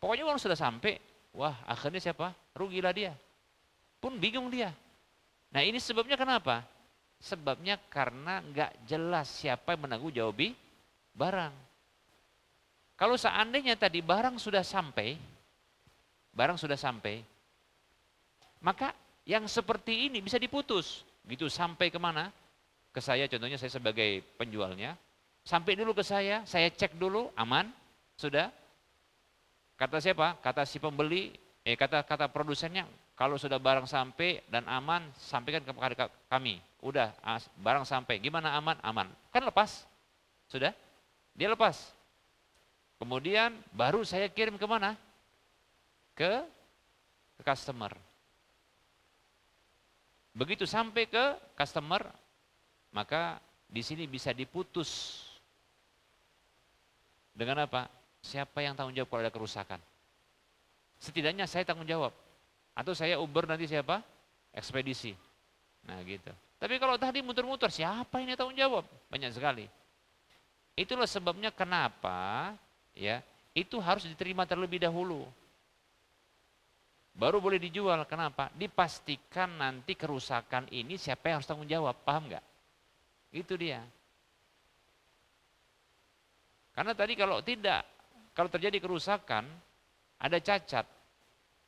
Pokoknya uang sudah sampai. Wah, akhirnya siapa? Rugilah dia. Pun bingung dia. Nah, ini sebabnya kenapa? Sebabnya karena enggak jelas siapa yang menanggung jawab barang. Kalau seandainya tadi barang sudah sampai, maka yang seperti ini bisa diputus. Gitu sampai kemana? Ke saya, contohnya saya sebagai penjualnya, sampai dulu ke saya cek dulu, aman, sudah. Kata siapa? Kata si pembeli, kata produsennya, kalau sudah barang sampai dan aman, sampaikan kepada kami. Udah, barang sampai, gimana aman? Aman. Kan lepas, sudah, dia lepas. Kemudian baru saya kirim kemana? Ke customer. Begitu sampai ke customer, maka di sini bisa diputus dengan apa? Siapa yang tanggung jawab kalau ada kerusakan? Setidaknya saya tanggung jawab. Atau saya Uber nanti siapa? Ekspedisi. Nah gitu. Tapi kalau tadi muter-muter, siapa ini tanggung jawab? Banyak sekali. Itulah sebabnya kenapa ya itu harus diterima terlebih dahulu. Baru boleh dijual. Kenapa? Dipastikan nanti kerusakan ini siapa yang harus tanggung jawab. Paham nggak? Itu dia. Karena tadi kalau terjadi kerusakan, ada cacat.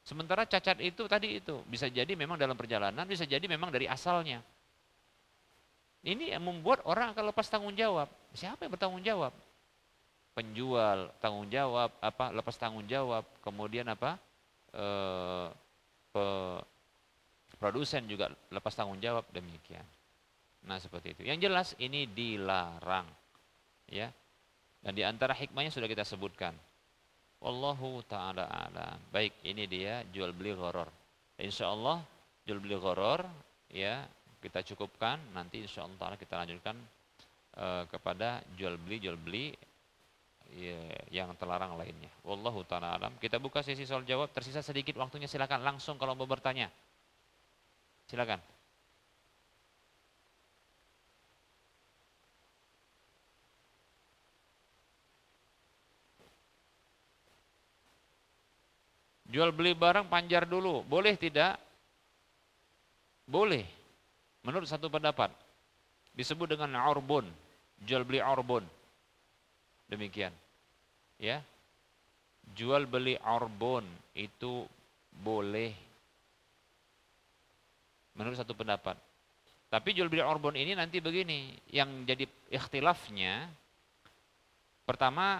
Sementara cacat itu tadi itu bisa jadi memang dalam perjalanan, bisa jadi memang dari asalnya. Ini yang membuat orang akan lepas tanggung jawab. Siapa yang bertanggung jawab? Penjual tanggung jawab, lepas tanggung jawab. Kemudian produsen juga lepas tanggung jawab, demikian. Nah seperti itu. Yang jelas ini dilarang, ya. Dan di antara hikmahnya sudah kita sebutkan. Wallahu ta'ala a'lam. Baik, ini dia jual beli gharar. Insyaallah jual beli gharar ya kita cukupkan. Nanti insyaallah ta'ala kita lanjutkan kepada jual beli ya, yang terlarang lainnya. Wallahu ta'ala a'lam. Kita buka sesi soal jawab. Tersisa sedikit waktunya, silakan langsung kalau mau bertanya. Silakan. Jual beli barang panjar dulu, boleh tidak? Boleh. Menurut satu pendapat. Disebut dengan urbun, jual beli urbun. Demikian. Ya. Jual beli urbun itu boleh. Menurut satu pendapat. Tapi jual beli urbun ini nanti begini, yang jadi ikhtilafnya pertama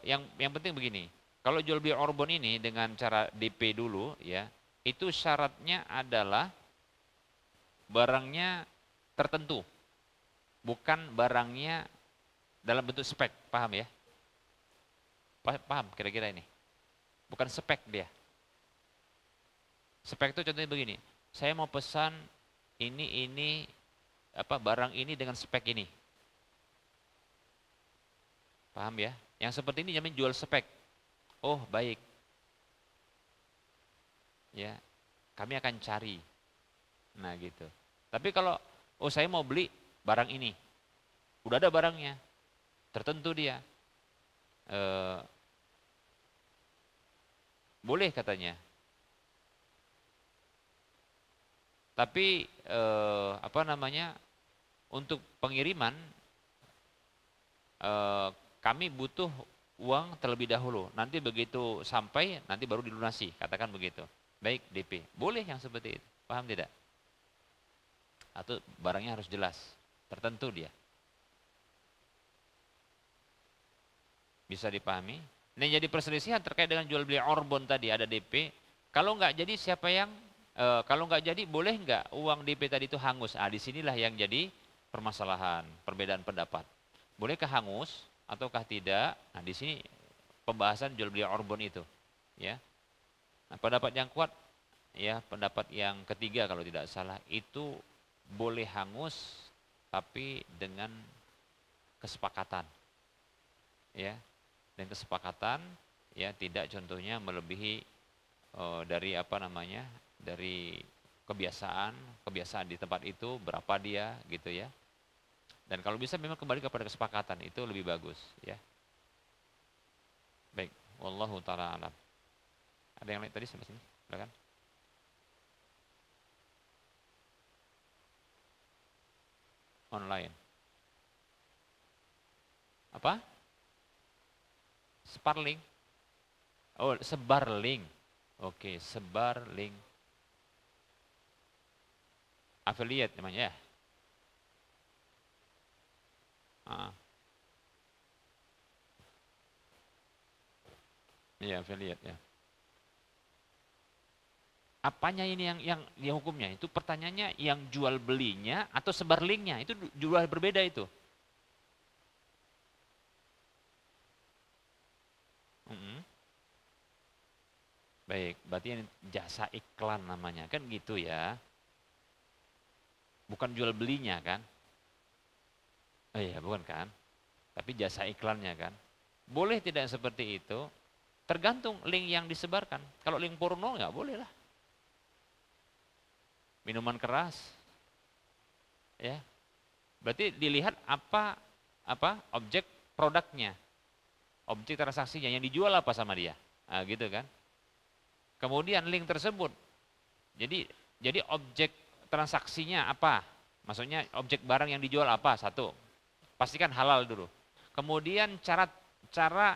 yang penting begini. Kalau jual beli urbun ini dengan cara DP dulu ya, itu syaratnya adalah barangnya tertentu. Bukan barangnya dalam bentuk spek, paham ya? Paham kira-kira ini? Bukan spek dia. Spek itu contohnya begini, saya mau pesan ini barang ini dengan spek ini. Paham ya? Yang seperti ini namanya jual spek. Oh baik, ya kami akan cari. Nah gitu. Tapi kalau saya mau beli barang ini, udah ada barangnya, tertentu dia, boleh katanya. Tapi untuk pengiriman kami butuh uang terlebih dahulu. Nanti begitu sampai, nanti baru dilunasi. Katakan begitu. Baik, DP. Boleh yang seperti itu. Paham tidak? Atau barangnya harus jelas. Tertentu dia. Bisa dipahami? Nah, jadi perselisihan terkait dengan jual beli orbon tadi. Ada DP. Kalau nggak jadi siapa yang... kalau nggak jadi, boleh nggak uang DP tadi itu hangus? Ah, disinilah yang jadi permasalahan, perbedaan pendapat. Bolehkah hangus ataukah tidak? Nah, di sini pembahasan jual beli orbon itu, ya. Nah, pendapat yang kuat, ya, pendapat yang ketiga kalau tidak salah itu boleh hangus, tapi dengan kesepakatan, ya, dan kesepakatan, ya, tidak contohnya melebihi dari apa namanya, dari kebiasaan di tempat itu berapa dia, gitu ya. Dan kalau bisa memang kembali kepada kesepakatan itu lebih bagus, ya. Baik, wallahu taala alam. Ada yang lain tadi sampai sini? Silakan. Online. Apa? Sparling. Oh, sebarling. Oke, sebarling. Affiliate namanya ya. Iya, affiliate ya. Apanya ini yang dia hukumnya? Itu pertanyaannya yang jual belinya atau sebar linknya? Itu jual berbeda itu. Baik, berarti ini jasa iklan namanya, kan gitu ya. Bukan jual belinya kan? Oh iya, bukan kan? Tapi jasa iklannya kan? Boleh tidak seperti itu? Tergantung link yang disebarkan. Kalau link porno nggak boleh lah. Minuman keras, ya. Berarti dilihat apa objek produknya, objek transaksinya yang dijual apa sama dia, nah, gitu kan. Kemudian link tersebut, jadi objek transaksinya apa? Maksudnya objek barang yang dijual apa? Satu, pastikan halal dulu. Kemudian cara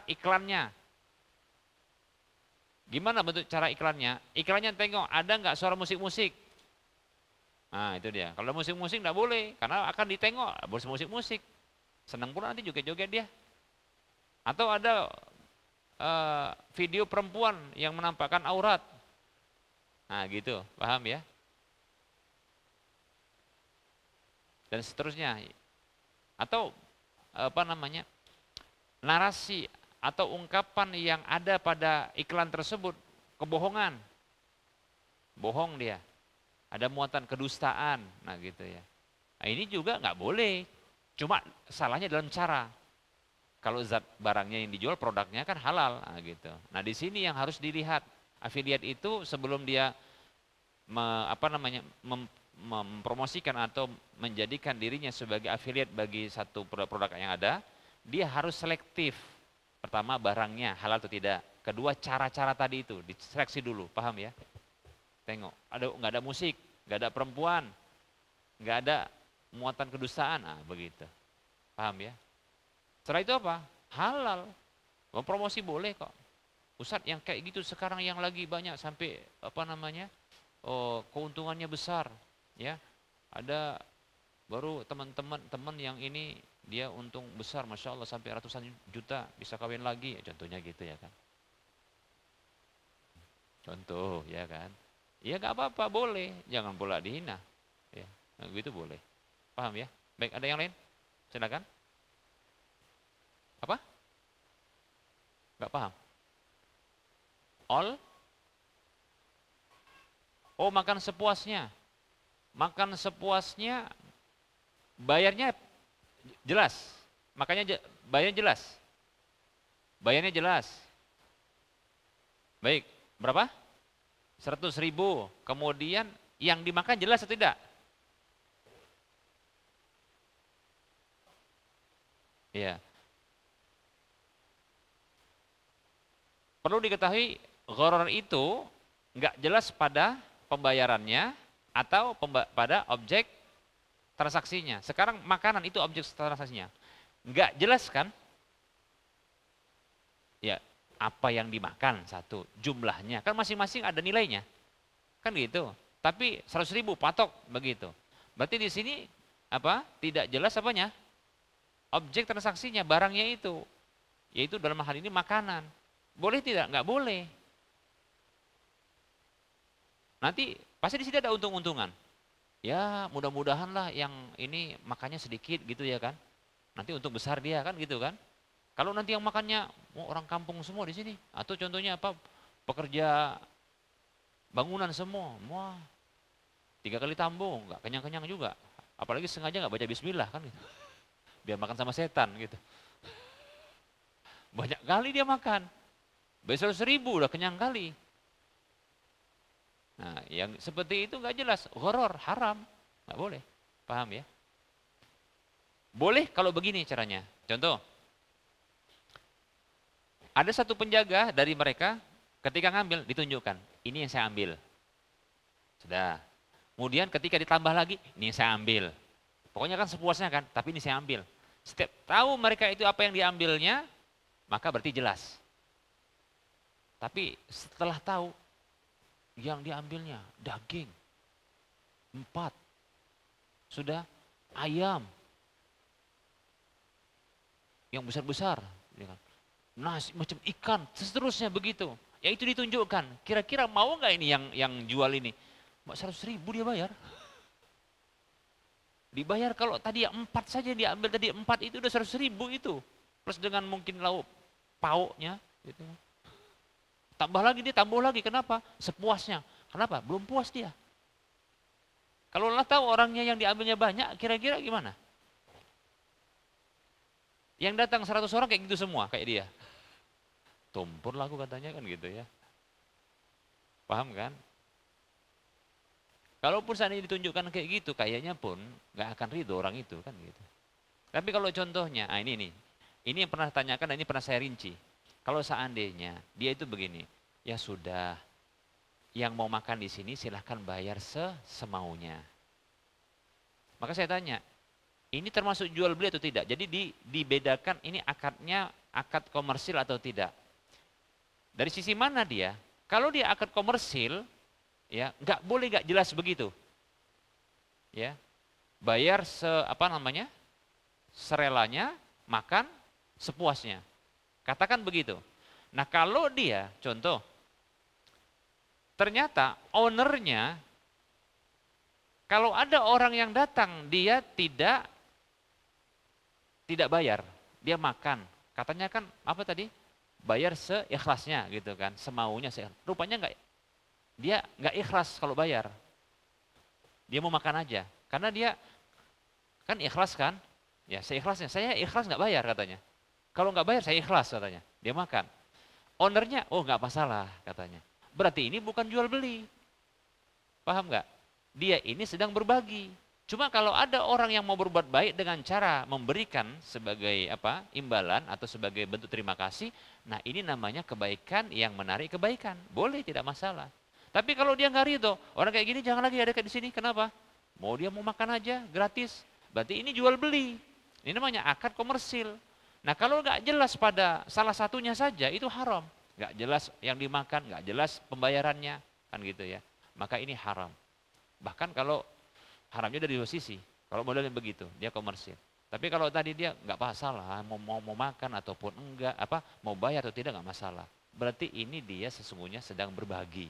iklannya, gimana bentuk cara iklannya? Iklannya tengok ada nggak suara musik-musik. Nah itu dia. Kalau musik-musik nggak boleh, karena akan ditengok musik-musik. Senang pula nanti joget-joget dia. Atau ada video perempuan yang menampakkan aurat. Nah gitu, paham ya? Dan seterusnya. Atau apa namanya, narasi atau ungkapan yang ada pada iklan tersebut kebohongan. Bohong dia. Ada muatan kedustaan, nah gitu ya. Nah, ini juga nggak boleh, cuma salahnya dalam cara. Kalau zat barangnya yang dijual, produknya kan halal, nah gitu. Nah di sini yang harus dilihat, afiliat itu sebelum dia mempromosikan atau menjadikan dirinya sebagai afiliat bagi satu produk-produk yang ada, dia harus selektif. Pertama barangnya halal atau tidak. Kedua cara-cara tadi itu diseleksi dulu, paham ya? Tengok, nggak ada musik, nggak ada perempuan, nggak ada muatan kedustaan, nah begitu, paham ya? Setelah itu apa? Halal, promosi boleh kok. Ustadz yang kayak gitu sekarang yang lagi banyak sampai apa namanya, keuntungannya besar, ya. Ada baru teman yang ini dia untung besar, masya Allah sampai ratusan juta bisa kawin lagi, contohnya gitu ya kan? Contoh ya kan? Ya nggak apa-apa, boleh, jangan pula dihina, ya, nah, gitu boleh, paham ya? Baik, ada yang lain? Silakan. Apa? Nggak paham? Oh, makan sepuasnya, bayarnya jelas, makanya bayarnya jelas. Baik, berapa? 100.000, kemudian yang dimakan jelas atau tidak? Ya. Perlu diketahui, gharar itu nggak jelas pada pembayarannya atau pada objek transaksinya. Sekarang makanan itu objek transaksinya. Nggak jelas kan? Ya, apa yang dimakan satu, jumlahnya. Kan masing-masing ada nilainya. Kan gitu. Tapi 100.000 patok begitu. Berarti di sini apa? Tidak jelas apanya? Objek transaksinya, barangnya itu. Yaitu dalam hal ini makanan. Boleh tidak? Nggak boleh. Nanti pasti di sini ada untung-untungan. Ya mudah-mudahan lah yang ini makannya sedikit gitu ya kan. Nanti untung besar dia kan gitu kan. Kalau nanti yang makannya orang kampung semua di sini. Atau contohnya apa? Pekerja bangunan semua. Wah, 3 kali tambung, nggak kenyang-kenyang juga. Apalagi sengaja nggak baca bismillah kan gitu. Biar makan sama setan gitu. Banyak kali dia makan. Besok 1.000 udah kenyang kali. Nah, yang seperti itu nggak jelas, horor, haram, nggak boleh. Paham ya? Boleh kalau begini caranya. Contoh, ada satu penjaga dari mereka ketika ngambil ditunjukkan, ini yang saya ambil. Sudah. Kemudian ketika ditambah lagi, ini yang saya ambil. Pokoknya kan sepuasnya kan, tapi ini saya ambil. Setiap tahu mereka itu apa yang diambilnya, maka berarti jelas. Tapi setelah tahu yang diambilnya daging, 4, sudah ayam, yang besar-besar, ya kan? Nasi macam ikan, seterusnya begitu. Ya itu ditunjukkan. Kira-kira mau nggak ini yang jual ini? 100.000 dia bayar. Dibayar kalau tadi yang 4 saja diambil tadi 4 itu udah 100.000 itu. Plus dengan mungkin lauk pauknya, gitu. Tambah lagi dia tambah lagi. Kenapa? Sepuasnya. Kenapa? Belum puas dia. Kalau Allah tahu orangnya yang diambilnya banyak, kira-kira gimana? Yang datang 100 orang kayak gitu semua, kayak dia. Tumpur lah aku katanya kan gitu ya. Paham kan? Kalaupun seandainya ditunjukkan kayak gitu, kayaknya pun nggak akan ridho orang itu kan gitu. Tapi kalau contohnya, ini nih, ini yang pernah tanyakan dan ini pernah saya rinci. Kalau seandainya dia itu begini, ya sudah, yang mau makan di sini silahkan bayar semaunya. Maka saya tanya, ini termasuk jual beli atau tidak? Jadi dibedakan ini akadnya akad komersil atau tidak. Dari sisi mana dia? Kalau dia akad komersil, ya nggak boleh nggak jelas begitu. Ya, bayar serelanya, makan sepuasnya. Katakan begitu. Nah kalau dia, contoh, ternyata ownernya, kalau ada orang yang datang, dia tidak bayar, dia makan. Katanya kan apa tadi? Bayar seikhlasnya gitu kan, semaunya. Rupanya dia nggak ikhlas kalau bayar. Dia mau makan aja, karena dia kan ikhlas kan, ya seikhlasnya. Saya ikhlas nggak bayar katanya. Kalau nggak bayar saya ikhlas katanya. Dia makan. Ownernya, oh nggak masalah katanya. Berarti ini bukan jual beli. Paham nggak? Dia ini sedang berbagi. Cuma kalau ada orang yang mau berbuat baik dengan cara memberikan sebagai imbalan atau sebagai bentuk terima kasih, nah ini namanya kebaikan yang menarik kebaikan. Boleh, tidak masalah. Tapi kalau dia nggak ridho, orang kayak gini jangan lagi ada di sini. Kenapa? Dia mau makan aja gratis. Berarti ini jual beli. Ini namanya akad komersil. Nah kalau nggak jelas pada salah satunya saja itu haram. Nggak jelas yang dimakan, nggak jelas pembayarannya, kan gitu ya. Maka ini haram. Bahkan kalau haramnya dari dua sisi. Kalau modelnya begitu, dia komersil. Tapi kalau tadi dia nggak masalah, mau makan ataupun enggak, mau bayar atau tidak nggak masalah. Berarti ini dia sesungguhnya sedang berbagi.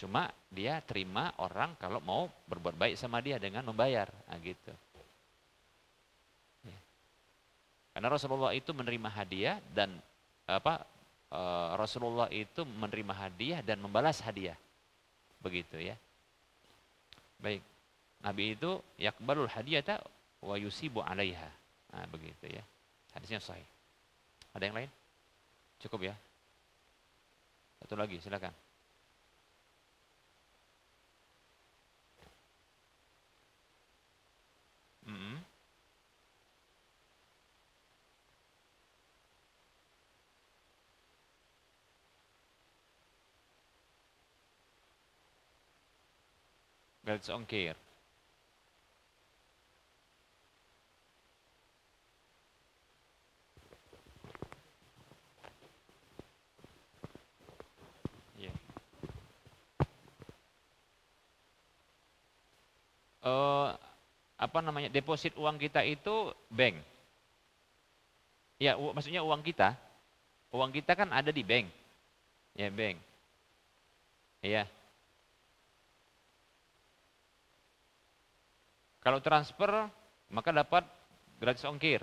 Cuma dia terima orang kalau mau berbuat baik sama dia dengan membayar, nah gitu. Ya. Karena Rasulullah itu menerima hadiah dan Rasulullah itu menerima hadiah dan membalas hadiah, begitu ya. Baik. Nabi itu yakbalul hadiyata wa yusibu 'alaiha. Nah, begitu ya. Hadisnya sahih. Ada yang lain? Cukup ya? Satu lagi, silakan. Gratis ongkir. eh, apa namanya, deposit uang kita itu bank. Ya, maksudnya uang kita kan ada di bank. Ya, bank. Iya. Kalau transfer maka dapat gratis ongkir.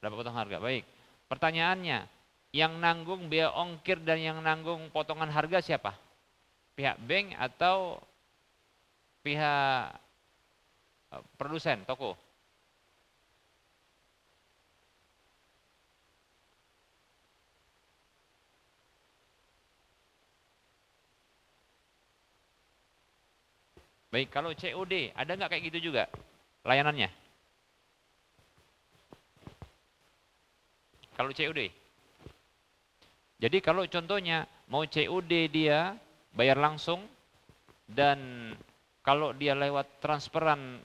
Dapat potong harga. Baik. Pertanyaannya, yang nanggung biaya ongkir dan yang nanggung potongan harga siapa? Pihak bank atau pihak produsen, toko? Baik, kalau COD, ada nggak kayak gitu juga layanannya? Kalau COD. Jadi kalau contohnya mau COD dia bayar langsung, dan kalau dia lewat transferan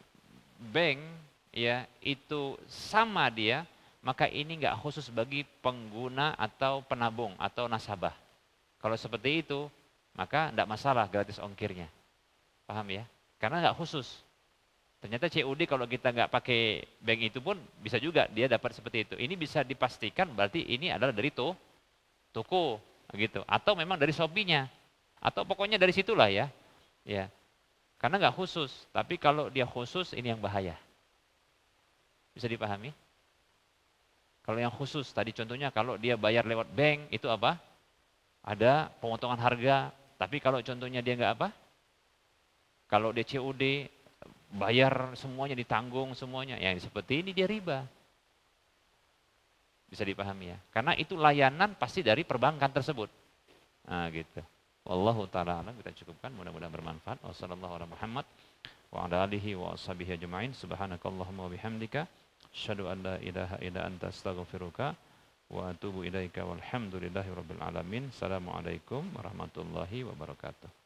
bank ya itu sama dia, maka ini nggak khusus bagi pengguna atau penabung atau nasabah. Kalau seperti itu maka nggak masalah gratis ongkirnya. Paham ya? Karena nggak khusus. Ternyata COD kalau kita nggak pakai bank itu pun bisa juga dia dapat seperti itu. Ini bisa dipastikan berarti ini adalah dari toko gitu, atau memang dari Shopee-nya, atau pokoknya dari situlah ya. Ya. Karena nggak khusus, tapi kalau dia khusus ini yang bahaya. Bisa dipahami? Kalau yang khusus tadi contohnya kalau dia bayar lewat bank itu apa? Ada pemotongan harga, tapi kalau contohnya dia nggak apa? Kalau dia COD bayar semuanya, ditanggung semuanya, yang seperti ini dia riba. Bisa dipahami ya? Karena itu layanan pasti dari perbankan tersebut. Nah gitu. Wallahu ta'ala alam, kita cukupkan, mudah-mudahan bermanfaat. Wassalamualaikum warahmatullahi wabarakatuh. Wa ala alihi wa ashabihi ajma'in. Subhanakallahumma wa bihamdika asyhadu an la ilaha illa anta astaghfiruka wa atubu ilaika walhamdulillahi rabbil alamin. Assalamualaikum warahmatullahi wabarakatuh.